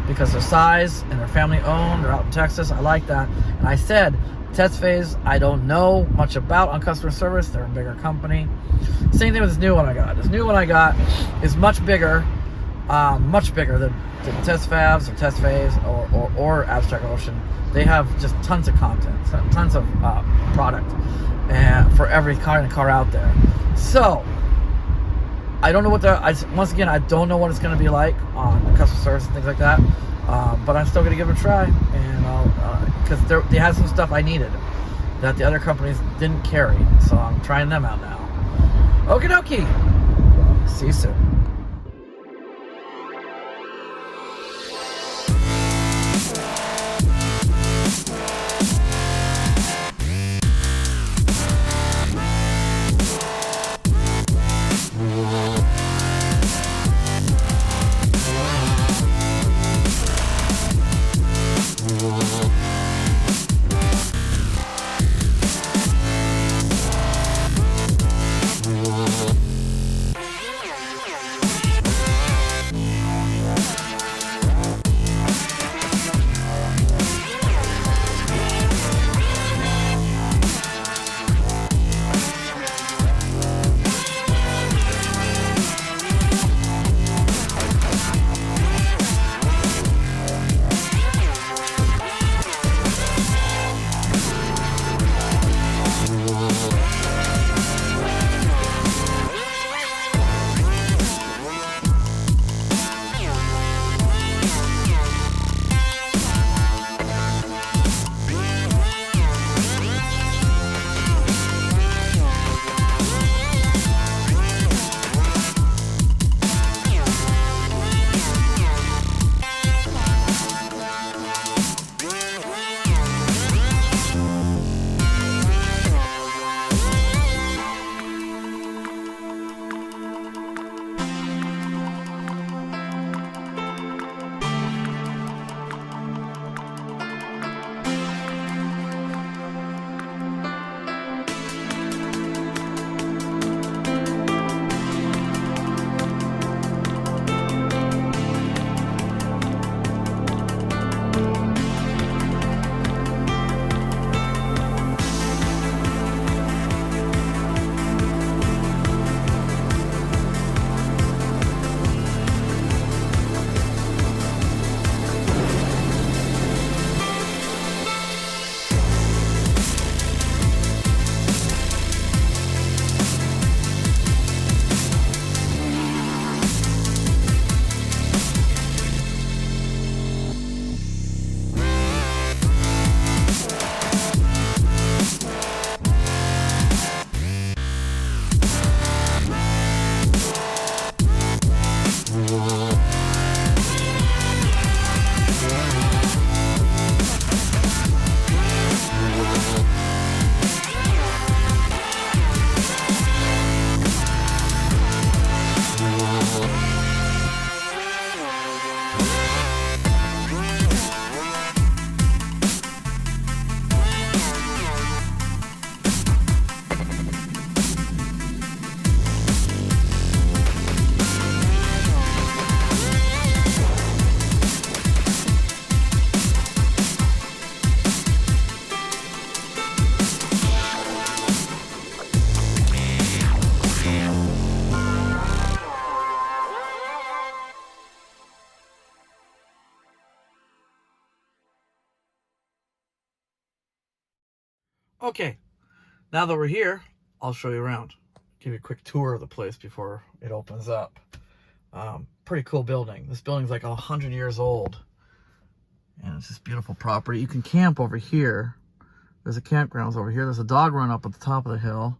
because their size and they're family owned. They're out in Texas. I like that. And I said, test phase, I don't know much about on customer service. They're a bigger company. Same thing with this new one I got. This new one I got is much bigger than test fabs or test phase or abstract ocean. They have just tons of content, tons of product for every kind of car out there. So I don't know what once again, I don't know what it's going to be like on customer service and things like that. But I'm still going to give it a try, and because they had some stuff I needed that the other companies didn't carry. So I'm trying them out now. Okie dokie. See you soon. Okay, now that we're here, I'll show you around. Give you a quick tour of the place before it opens up. Pretty cool building. This building's like 100 years old. And it's this beautiful property. You can camp over here. There's a campgrounds over here. There's a dog run up at the top of the hill.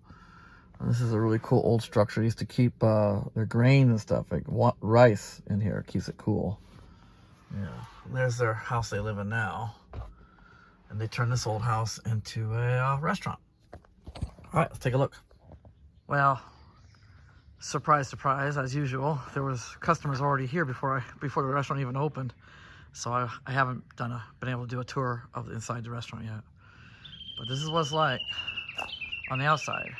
And this is a really cool old structure. They used to keep their grain and stuff, like rice in here. It keeps it cool. Yeah. There's their house they live in now. And they turned this old house into a restaurant. All right, let's take a look. Well, surprise, surprise, as usual, there was customers already here before the restaurant even opened. So I haven't been able to do a tour of inside the restaurant yet. But this is what it's like on the outside.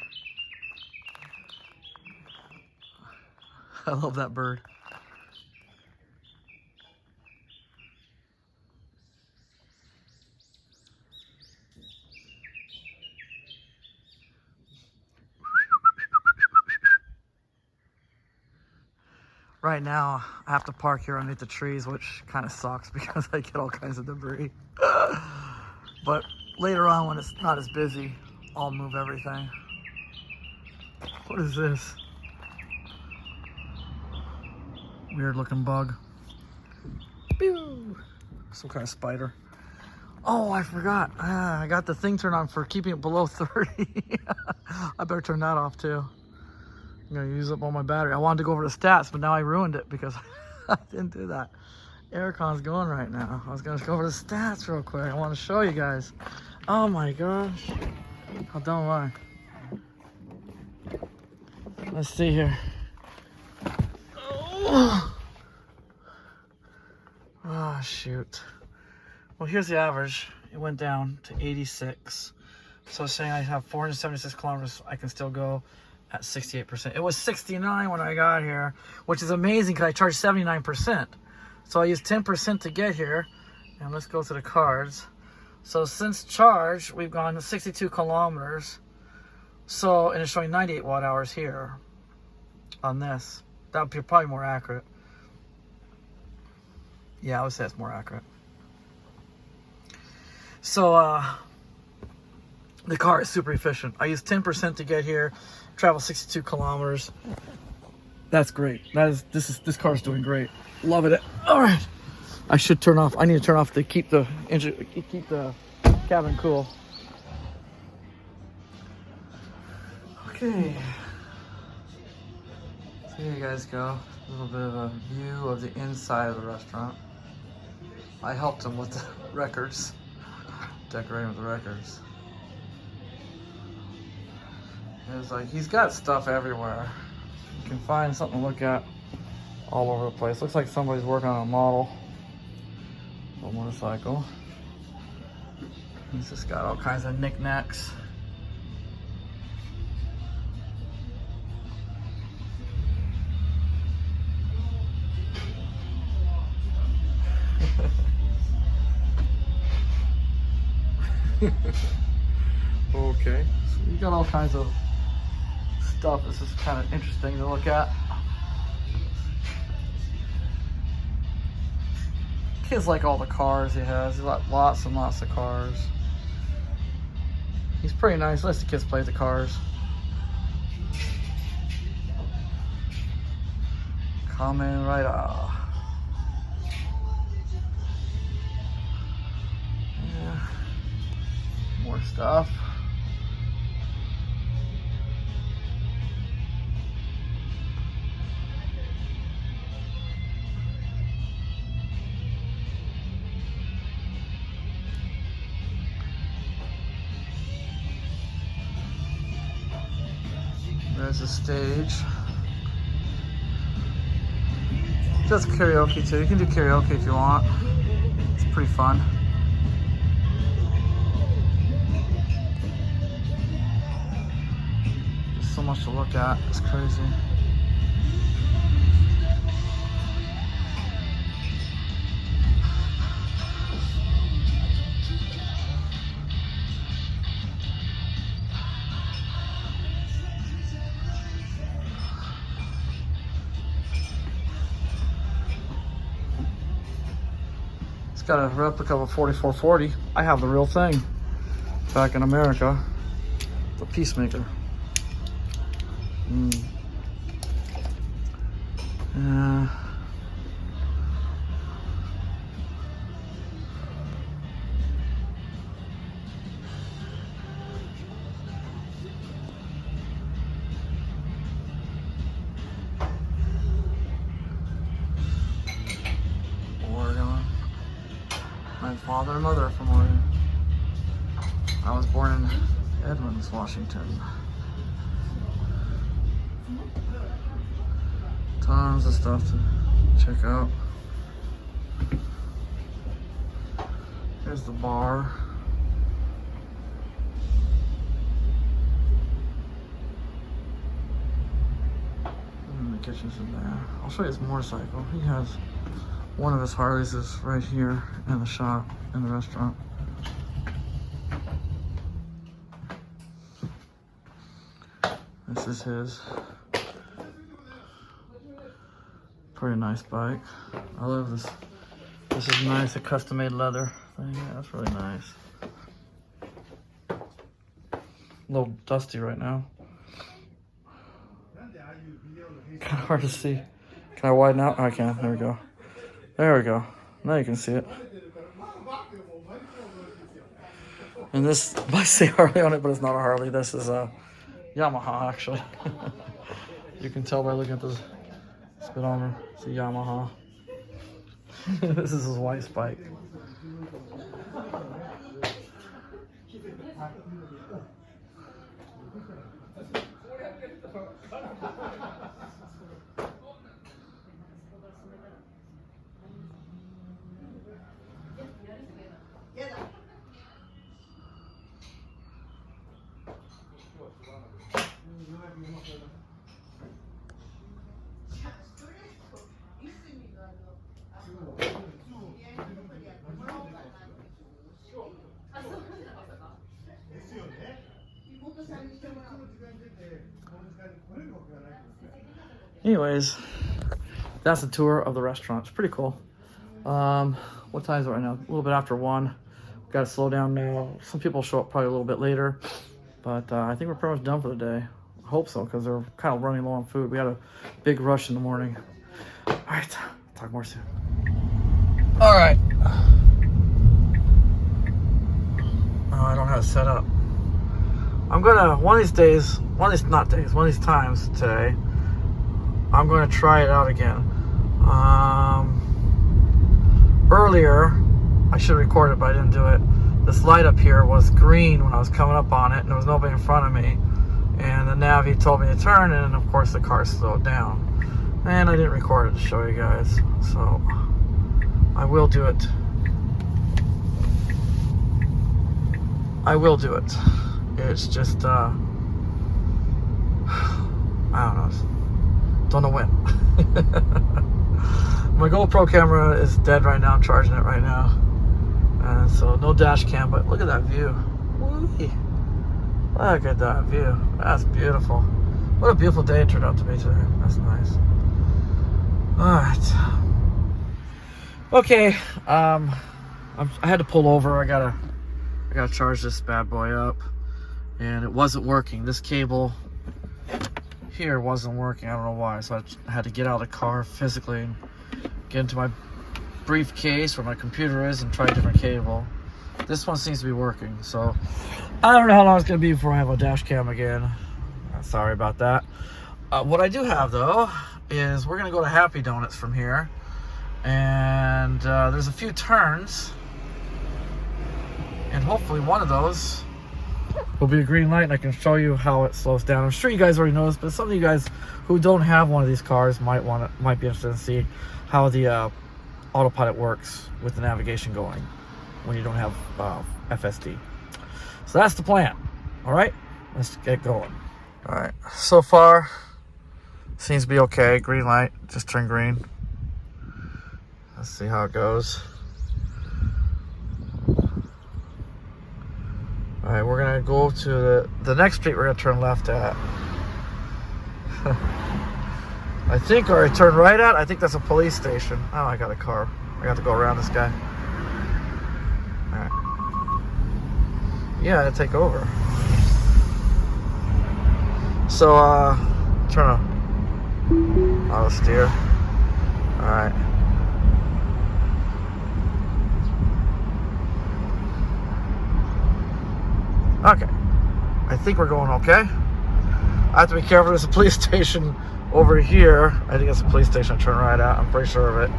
I love that bird. Right now, I have to park here underneath the trees, which kind of sucks because I get all kinds of debris. But later on, when it's not as busy, I'll move everything. What is this? Weird looking bug. Pew! Some kind of spider. Oh, I forgot. I got the thing turned on for keeping it below 30. I better turn that off too. I'm gonna use up all my battery. I wanted to go over the stats, but now I ruined it because I didn't do that. Aircon's going right now. I was gonna go over the stats real quick. I want to show you guys. Oh my gosh. How dumb am I? Let's see here. Oh, shoot. Well, here's the average. It went down to 86. So saying I have 476 kilometers, I can still go at 68%. It was 69 when I got here, which is amazing because I charged 79%. So I used 10% to get here. And let's go to the cards. So since charge, we've gone to 62 kilometers. So, and it's showing 98 watt hours here on this. That would be probably more accurate. Yeah, I would say it's more accurate. So, the car is super efficient. I used 10% to get here, travel 62 kilometers. That's great. This car is doing great. Loving it. All right. I should turn off. I need to turn off to keep the engine, keep the cabin cool. Okay. So here you guys go. A little bit of a view of the inside of the restaurant. I helped him with the records, decorating with the records. It's like he's got stuff everywhere. You can find something to look at all over the place. Looks like somebody's working on a model of a motorcycle. He's just got all kinds of knickknacks. Okay, so you got all kinds of stuff. This is kind of interesting to look at. Kids like all the cars he has. He's got lots and lots of cars. He's pretty nice. Lets the kids play with the cars. Coming right up. Yeah. More stuff. There's a stage. Does karaoke too. You can do karaoke if you want. It's pretty fun. There's so much to look at. It's crazy. It's got a replica of a 4440. I have the real thing back in America. The Peacemaker. Yeah. Oregon. My father and mother are from Oregon. I was born in Edmonds, Washington. Tons of stuff to check out. Here's the bar. And the kitchen's in there. I'll show you his motorcycle. He has one of his Harleys is right here in the shop, in the restaurant. This is his Pretty nice bike. I love this. This is nice, a custom-made leather thing. Yeah, that's really nice. A little dusty right now. Kind of hard to see. Can I widen out? Oh, I can. There we go. There we go. Now you can see it. And this might say Harley on it, but it's not a Harley. This is a Yamaha, actually. You can tell by looking at the speedometer. It's a Yamaha. This is his wife's bike. Anyways, that's the tour of the restaurant. It's pretty cool. What time is it right now? A little bit after 1. Got to slow down now. Some people show up probably a little bit later, but I think we're pretty much done for the day. I hope so, because they're kind of running low on food. We had a big rush in the morning. All right, talk more soon. All right. Oh, I don't have it set up. I'm gonna one of these times today, I'm gonna try it out again. Earlier, I should have recorded, but I didn't do it. This light up here was green when I was coming up on it, and there was nobody in front of me. And the Navi told me to turn, and of course the car slowed down. And I didn't record it to show you guys, so I will do it. I will do it. It's just, I don't know. Don't know when. My GoPro camera is dead right now. I'm charging it right now. And so no dash cam, but look at that view. Woo-wee. Look at that view. That's beautiful. What a beautiful day it turned out to be today. That's nice. Alright. Okay. I had to pull over. I gotta charge this bad boy up. And it wasn't working. This cable here wasn't working. I don't know why. So I had to get out of the car physically and get into my briefcase where my computer is and try a different cable. This one seems to be working. So I don't know how long it's going to be before I have a dash cam again. Sorry about that. What I do have though is we're going to go to Happy Donuts from here. And there's a few turns. And hopefully one of those will be a green light, and I can show you how it slows down. I'm sure you guys already noticed, but some of you guys who don't have one of these cars might be interested to see how the autopilot works with the navigation going when you don't have FSD. So that's the plan. All right, let's get going. All right, so far seems to be okay. Green light, just turned green. Let's see how it goes. All right, we're gonna go to the next street. We're gonna turn left at. I think, or I turn right at. I think that's a police station. Oh, I got a car. I got to go around this guy. All right. Yeah, I take over. So, turn on auto steer. All right. Okay, I think we're going okay. I have to be careful. There's a police station over here. I think it's a police station I turn right at. I'm pretty sure of it.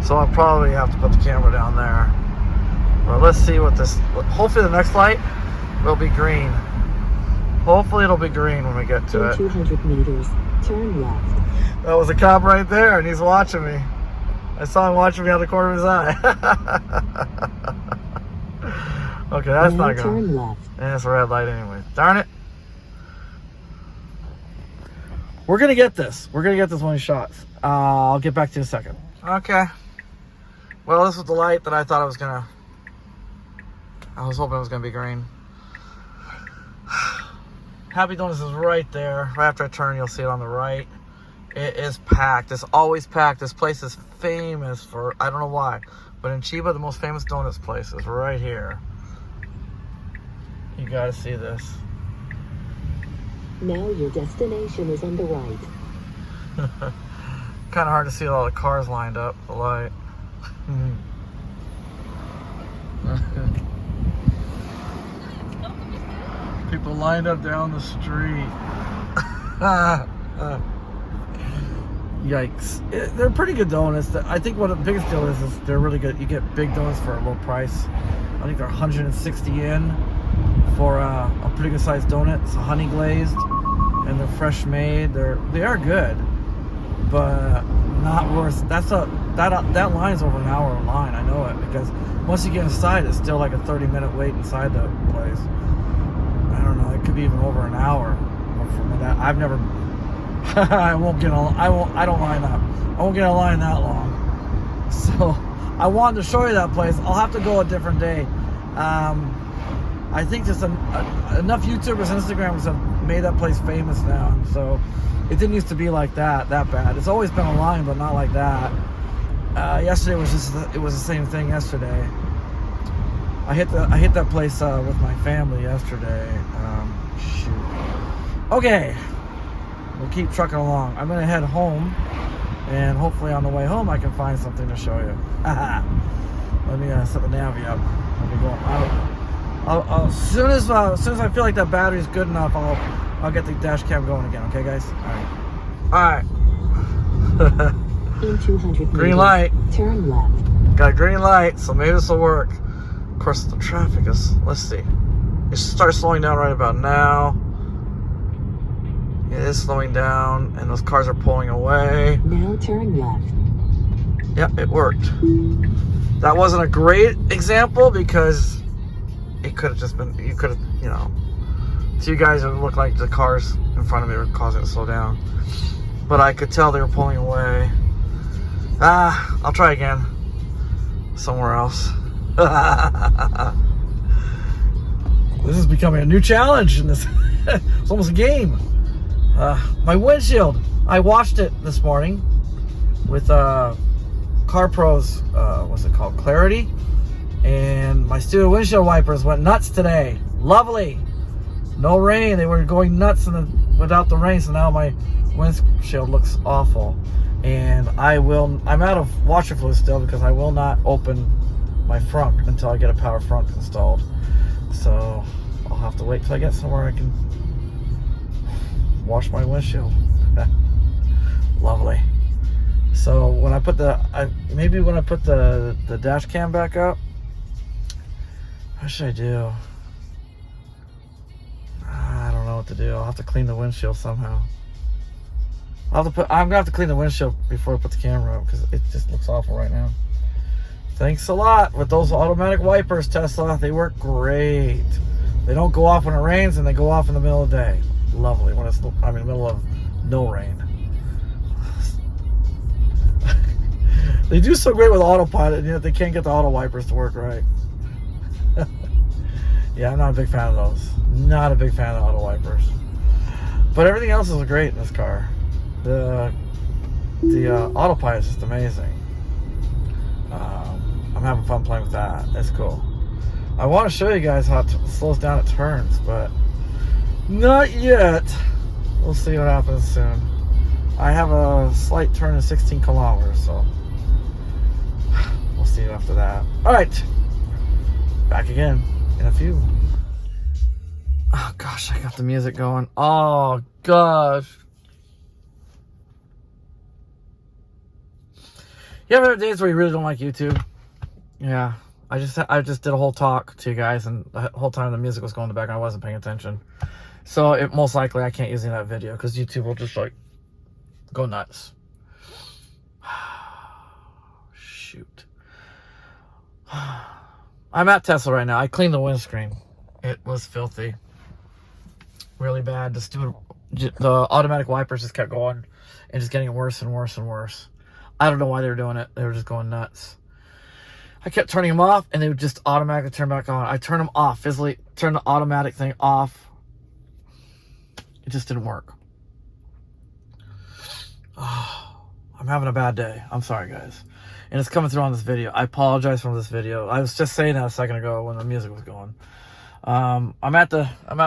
So I'll probably have to put the camera down there. But let's see what this... Hopefully the next light will be green. Hopefully it'll be green when we get to it. 200 meters, turn left. That was a cop right there, and he's watching me. I saw him watching me out of the corner of his eye. Okay, that's not good. Turn left. And it's a red light anyway. Darn it. We're going to get this. We're going to get this one of these shots. I'll get back to you in a second. Okay. Well, this was the light that I thought I was going to... I was hoping it was going to be green. Happy Donuts is right there. Right after I turn, you'll see it on the right. It is packed. It's always packed. This place is famous for, I don't know why, but in Chiba, the most famous donuts place is right here. You gotta see this. Now your destination is on the right. Kind of hard to see all the cars lined up, the light. People lined up down the street. Yikes. They're pretty good donuts. I think what the biggest deal is they're really good. You get big donuts for a low price. I think they're 160 yen for a pretty good sized donut. It's honey glazed and they're fresh made. They are good, but not worth. That line's over an hour line. I know it because once you get inside, it's still like a 30-minute wait inside the place. I don't know. It could be even over an hour. But for that, I've never. I don't line up. I won't get a line that long. So I wanted to show you that place. I'll have to go a different day. I think just enough YouTubers and Instagrammers have made that place famous now. So it didn't used to be like that bad. It's always been a line, but not like that. Yesterday was it was the same thing yesterday. I hit that place with my family yesterday. Shoot. Okay. We'll keep trucking along. I'm gonna head home, and hopefully on the way home I can find something to show you. Let me set the navy up. Let me go. As soon as I feel like that battery's good enough, I'll get the dash cam going again. Okay, guys. All right. In 200 Green meters, light. turn left. Got a green light, so maybe this will work. Of course, the traffic is. Let's see. It starts slowing down right about now. It is slowing down, and those cars are pulling away. Now turn left. Yep, it worked. That wasn't a great example because it could have just been, to you guys, it looked like the cars in front of me were causing it to slow down. But I could tell they were pulling away. I'll try again. Somewhere else. This is becoming a new challenge in this. It's almost a game. My windshield, I washed it this morning with CarPro's, what's it called, Clarity, and my stupid windshield wipers went nuts today. Lovely. No rain. They were going nuts without the rain, so now my windshield looks awful. And I'm out of washer fluid still because I will not open my front until I get a power front installed. So I'll have to wait till I get somewhere I can wash my windshield. Lovely. So when I put the dash cam back up, what should I do? I don't know what to do. I'll have to clean the windshield somehow. I'm gonna have to clean the windshield before I put the camera up because it just looks awful right now. Thanks a lot. With those automatic wipers, Tesla, they work great. They don't go off when it rains, and they go off in the middle of the day. Lovely when in the middle of no rain. They do so great with autopilot, and yet they can't get the auto wipers to work right. Yeah, I'm not a big fan of those. Not a big fan of auto wipers. But everything else is great in this car. The autopilot is just amazing. I'm having fun playing with that. It's cool. I want to show you guys how it slows down at turns, but not yet. We'll see what happens soon. I have a slight turn of 16 kilometers, so we'll see you after that. All right, back again in a few. Oh gosh, I got the music going. Oh gosh. You ever have days where you really don't like YouTube? Yeah, I just did a whole talk to you guys, and the whole time the music was going in the background, I wasn't paying attention. So it most likely I can't use any of that video because YouTube will just like go nuts. Shoot. I'm at Tesla right now. I cleaned the windscreen. It was filthy. Really bad. The automatic wipers just kept going and just getting worse and worse and worse. I don't know why they were doing it. They were just going nuts. I kept turning them off, and they would just automatically turn back on. I turned them off, physically turned the automatic thing off. It just didn't work. I'm having a bad day. I'm sorry, guys. And it's coming through on this video. I apologize for this video. I was just saying that a second ago when the music was going. I'm at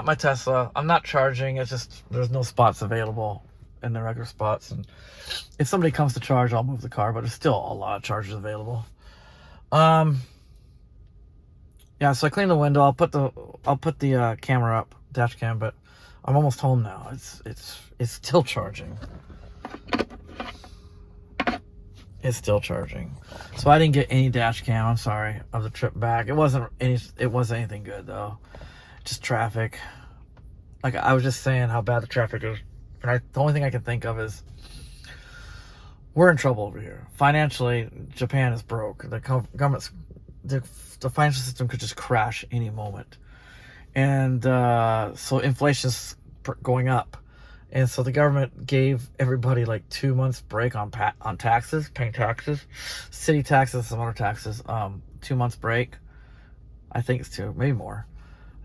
my Tesla. I'm not charging. It's just there's no spots available in the regular spots. And if somebody comes to charge, I'll move the car. But there's still a lot of chargers available. Yeah. So I cleaned the window. I'll put the camera up, dash cam. But I'm almost home now. It's still charging. It's still charging. So I didn't get any dash cam, I'm sorry, of the trip back. It wasn't anything good though. Just traffic. Like I was just saying how bad the traffic is. And the only thing I can think of is we're in trouble over here. Financially, Japan is broke. The government's the financial system could just crash any moment. And so inflation's going up. And so the government gave everybody like 2 months break on taxes, paying taxes, city taxes, some other taxes. 2 months break. I think it's 2, maybe more.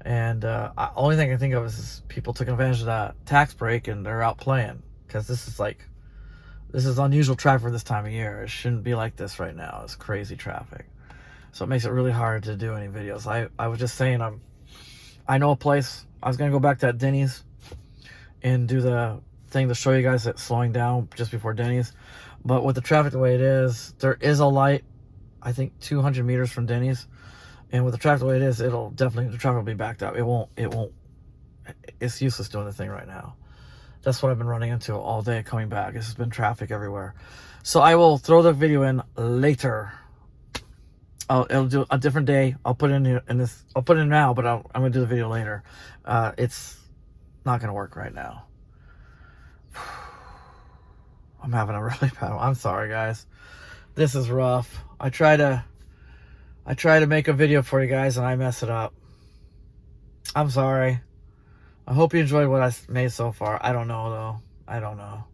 And only thing I can think of is people took advantage of that tax break and they're out playing because this is unusual traffic for this time of year. It shouldn't be like this right now. It's crazy traffic, so it makes it really hard to do any videos. I was just saying I know a place. I was gonna go back to that Denny's and do the thing to show you guys that slowing down just before Denny's. But with the traffic the way it is, there is a light, I think 200 meters from Denny's. And with the traffic the way it is, the traffic will be backed up. It's useless doing the thing right now. That's what I've been running into all day coming back. It's just been traffic everywhere. So I will throw the video in later. It'll do a different day. I'll put it in here I'll put it in now, but I'm gonna do the video later. It's not gonna work right now. I'm having a really bad one. I'm sorry, guys. This is rough. I try to make a video for you guys and I mess it up. I'm sorry. I hope you enjoyed what I made so far. I don't know though. I don't know.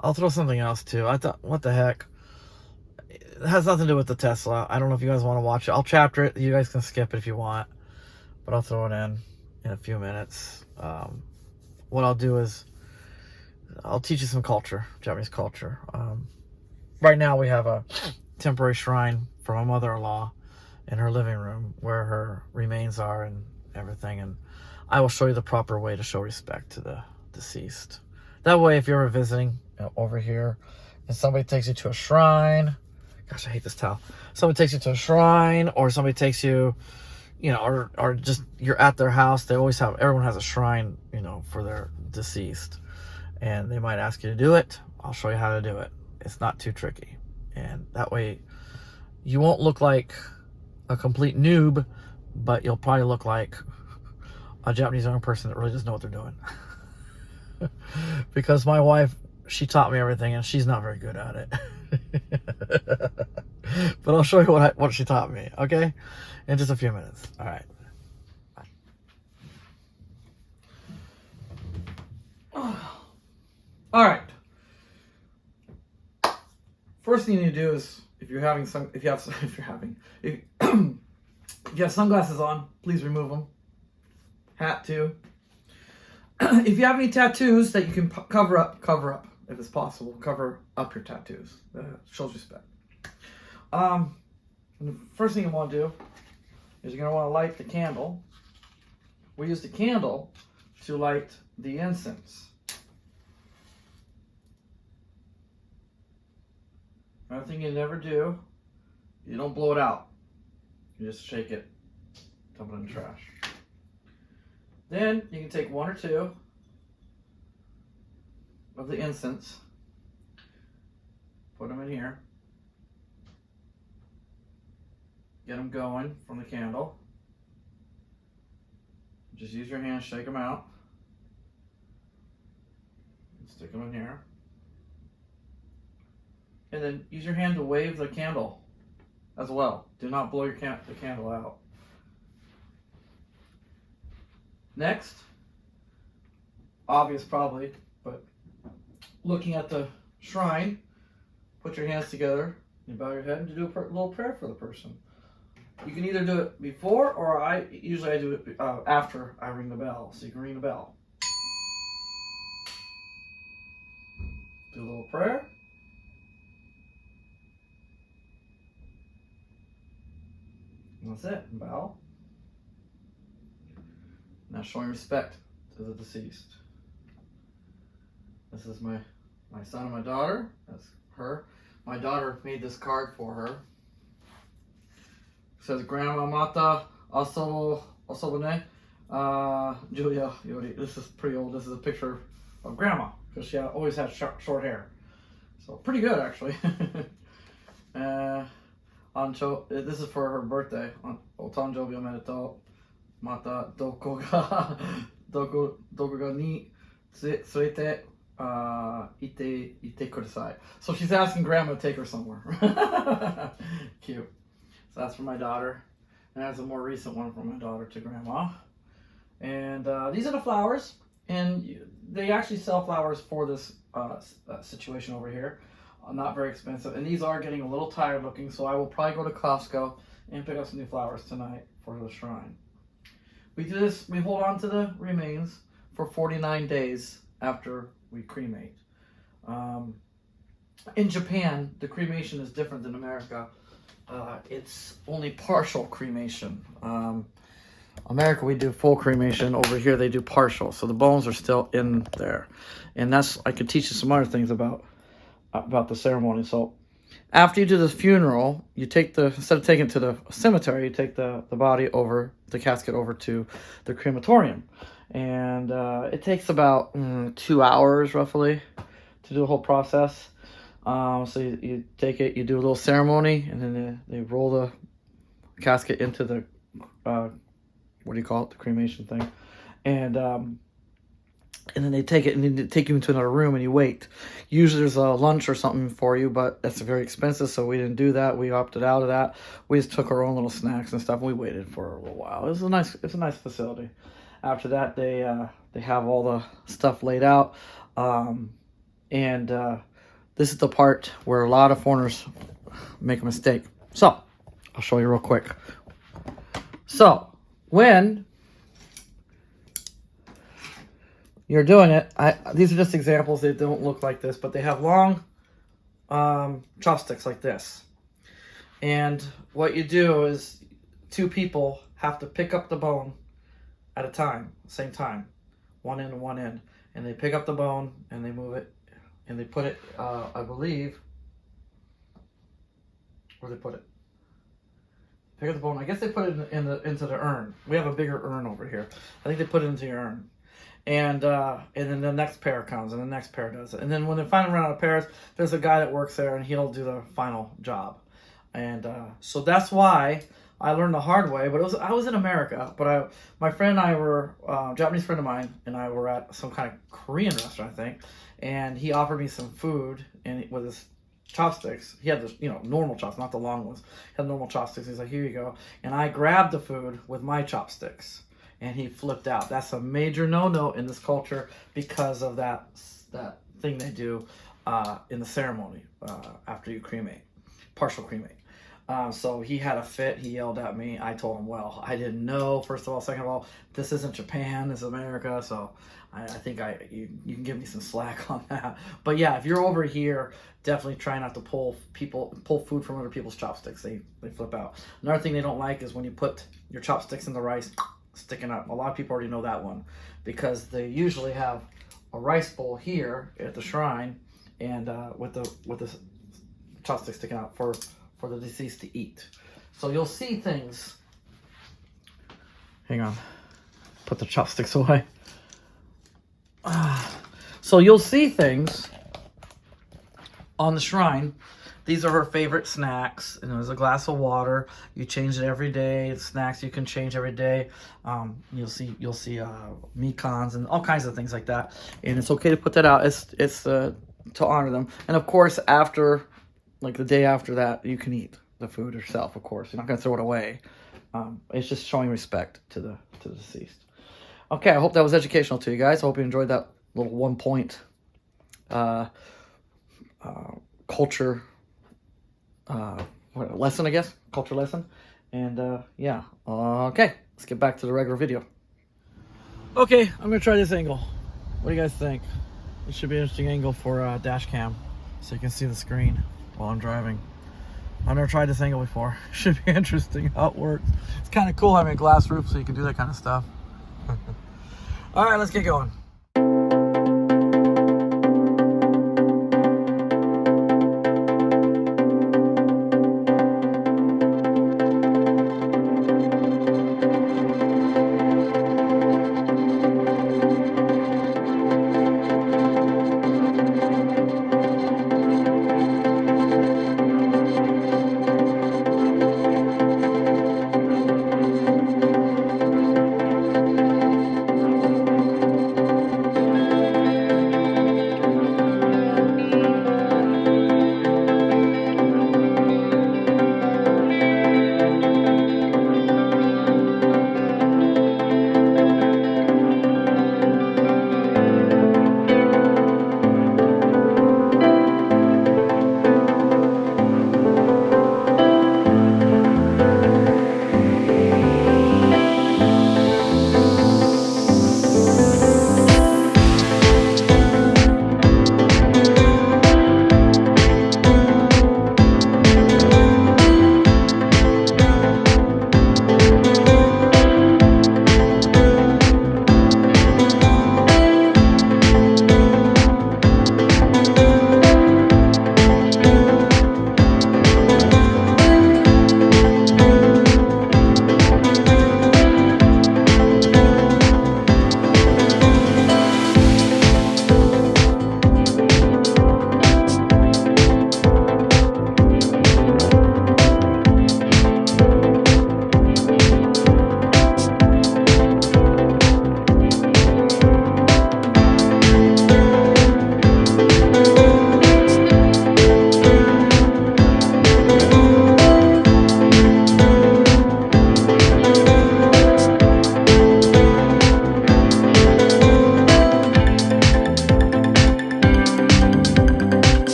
I'll throw something else too. I thought, what the heck? It has nothing to do with the Tesla. I don't know if you guys want to watch it. I'll chapter it. You guys can skip it if you want, but I'll throw it in a few minutes. What I'll do is I'll teach you some culture, Japanese culture. Right now we have a temporary shrine for my mother-in-law in her living room where her remains are and everything, and I will show you the proper way to show respect to the deceased. That way, if you're ever visiting over here and somebody takes you to a shrine, gosh, I hate this towel. Somebody takes you to a shrine, or somebody takes you, or just you're at their house. Everyone has a shrine, for their deceased, and they might ask you to do it. I'll show you how to do it. It's not too tricky, and that way you won't look like a complete noob, but you'll probably look like a Japanese young person that really doesn't know what they're doing. Because my wife, she taught me everything, and she's not very good at it. But I'll show you what she taught me, okay? In just a few minutes. All right. Bye. All right. First thing you need to do is, if you have sunglasses on, please remove them. Hat too. If you have any tattoos that you can cover up if it's possible. Cover up your tattoos. That shows respect. The first thing you want to do is you're going to want to light the candle. We use the candle to light the incense. Another thing you never do, you don't blow it out. You just shake it, dump it in the trash. Then you can take 1 or 2 of the incense, put them in here, get them going from the candle. Just use your hand, shake them out, and stick them in here. And then use your hand to wave the candle as well. Do not blow the candle out. Next, obvious probably, but looking at the shrine, put your hands together, you bow your head and do a little prayer for the person. You can either do it before, or I do it after I ring the bell. So you can ring the bell. Do a little prayer. And that's it. Bow. Now showing respect to the deceased. This is my son and my daughter. That's her. My daughter made this card for her. It says, Grandma Mata Osobone. Julia Yori. This is pretty old. This is a picture of Grandma because she always had short hair. So pretty good actually. This is for her birthday. Otanjo Omedetou. Mata doko ga ni tsuete ite kudasai. So she's asking Grandma to take her somewhere. Cute. So that's for my daughter. And that's a more recent one from my daughter to Grandma. And these are the flowers. And they actually sell flowers for this situation over here. Not very expensive. And these are getting a little tired looking. So I will probably go to Costco and pick up some new flowers tonight for the shrine. We do this, we hold on to the remains for 49 days after we cremate. In Japan, the cremation is different than America. It's only partial cremation. America, we do full cremation. Over here, they do partial. So the bones are still in there. And that's, I could teach you some other things about the ceremony. So after you do the funeral, you take instead of taking it to the cemetery, you take the body over, the casket over to the crematorium. And it takes about 2 hours roughly to do the whole process. So you take it, you do a little ceremony, and then they roll the casket into the, what do you call it, the cremation thing. And then they take it and they take you into another room and you wait. Usually there's a lunch or something for you, but that's very expensive, so we didn't do that. We opted out of that. We just took our own little snacks and stuff, and we waited for a little while. It's a nice facility. After that, they have all the stuff laid out, this is the part where a lot of foreigners make a mistake. So I'll show you real quick. So when you're doing it, these are just examples. They don't look like this, but they have long chopsticks like this. And what you do is 2 people have to pick up the bone at a time, same time, one end and one end. And they pick up the bone and they move it and they put it, I believe, where they put it? Pick up the bone. I guess they put it into the urn. We have a bigger urn over here. I think they put it into the urn. And then the next pair comes, and the next pair does it. And then when they finally run out of pairs, there's a guy that works there, and he'll do the final job. And so that's why I learned the hard way. But I was in America, but my friend and I were, Japanese friend of mine, and I were at some kind of Korean restaurant, I think. And he offered me some food, and with his chopsticks, he had the normal chopsticks, not the long ones. He had normal chopsticks. He's like, here you go. And I grabbed the food with my chopsticks. And he flipped out. That's a major no-no in this culture because of that thing they do in the ceremony after you cremate, partial cremate. So he had a fit. He yelled at me. I told him, well, I didn't know, first of all. Second of all, this isn't Japan. This is America. So I think you can give me some slack on that. But yeah, if you're over here, definitely try not to pull food from other people's chopsticks. They flip out. Another thing they don't like is when you put your chopsticks in the rice, sticking up. A lot of people already know that one because they usually have a rice bowl here at the shrine and with the chopsticks sticking out for the deceased to eat. So you'll see things. Hang on. Put the chopsticks away. So you'll see things on the shrine. These are her favorite snacks, and there's a glass of water. You change it every day. Snacks you can change every day. You'll see mekons and all kinds of things like that. And it's okay to put that out. It's to honor them. And of course, after, like the day after that, you can eat the food yourself. Of course, you're not gonna throw it away. It's just showing respect to the deceased. Okay, I hope that was educational to you guys. I hope you enjoyed that little 1 point culture. Lesson, I guess, culture lesson. And yeah, okay, let's get back to the regular video. Okay, I'm gonna try this angle. What do you guys think? It should be an interesting angle for dash cam, so you can see the screen while I'm driving. I've never tried this angle before. Should be interesting how it works. It's kind of cool having a glass roof so you can do that kind of stuff. All right, let's get going.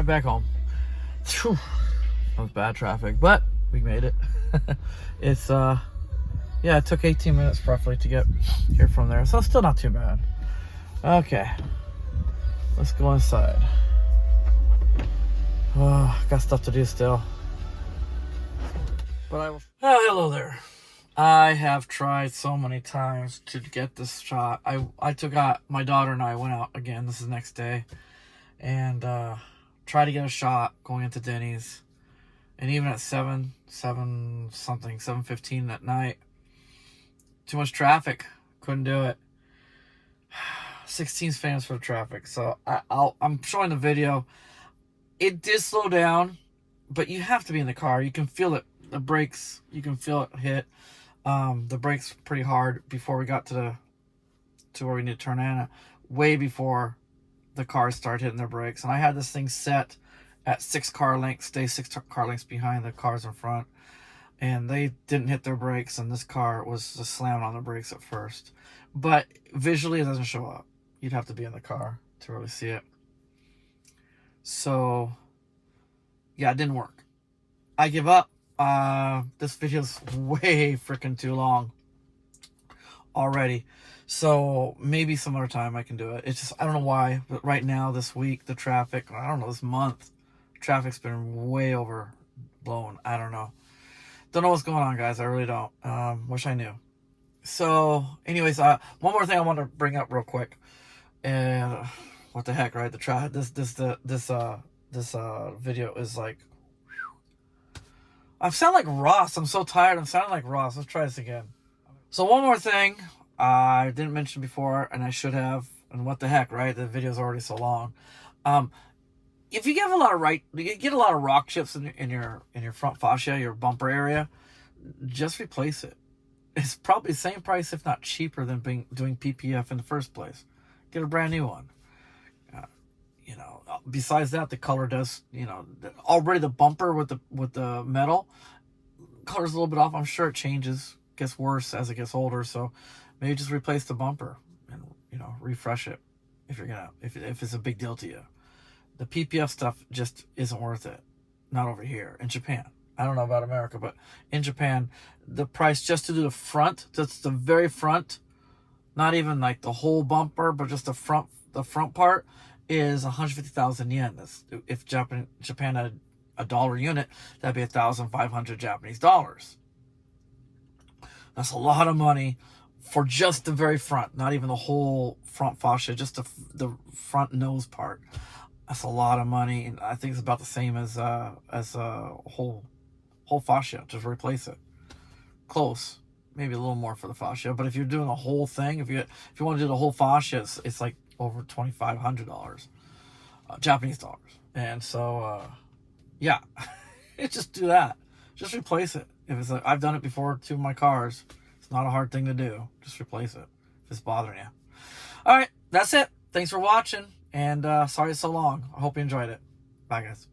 right back home. Phew. That was bad traffic, but we made it. It's yeah, it took 18 minutes roughly to get here from there, so it's still not too bad. Okay, let's go inside. Oh, got stuff to do still. But I will. Oh, hello there. I have tried so many times to get this shot. I took out, my daughter and I went out again. This is the next day, and tried to get a shot going into Denny's, and even at 7:15 at night, too much traffic, couldn't do it. 16 frames for the traffic. So I'm showing the video. It did slow down, but you have to be in the car. You can feel it. The brakes, you can feel it hit. The brakes pretty hard before we got to where we need to turn in. Way before the cars start hitting their brakes. And I had this thing set at 6 car lengths, stay 6 car lengths behind the cars in front. And they didn't hit their brakes, and this car was just slamming on the brakes at first. But visually, it doesn't show up. You'd have to be in the car to really see it. So, yeah, it didn't work. I give up. This video's way freaking too long already. So, maybe some other time I can do it. It's just, I don't know why, but right now, this week, the traffic, I don't know, this month, traffic's been way overblown. I don't know. Don't know what's going on, guys. I really don't. Wish I knew. So, anyways, one more thing I want to bring up real quick. And what the heck, right? This video is like, I sound like Ross. I'm so tired. I'm sounding like Ross. Let's try this again. So one more thing I didn't mention before, and I should have. And what the heck, right? The video's already so long. If you get a lot of rock chips in your front fascia, your bumper area, just replace it. It's probably the same price, if not cheaper, than doing PPF in the first place. Get a brand new one. You know, besides that, the color does, you know, already the bumper with the metal color's a little bit off. I'm sure it changes, gets worse as it gets older. So maybe just replace the bumper and, you know, refresh it if it's a big deal to you. The PPF stuff just isn't worth it. Not over here in Japan. I don't know about America, but in Japan, the price just to do the front, just the very front, not even like the whole bumper, but just the front part, is 150,000 yen. That's, if Japan had a dollar unit, that'd be 1,500 Japanese dollars. That's a lot of money for just the very front, not even the whole front fascia, just the front nose part. That's a lot of money, and I think it's about the same as a whole fascia. Just replace it. Close, maybe a little more for the fascia, but if you're doing a whole thing, if you want to do the whole fascia, it's like over $2,500 Japanese dollars. And so yeah, just do that. Just replace it. If it's I've done it before to my cars. It's not a hard thing to do. Just replace it if it's bothering you. All right, that's it. Thanks for watching, and sorry it's so long. I hope you enjoyed it. Bye, guys.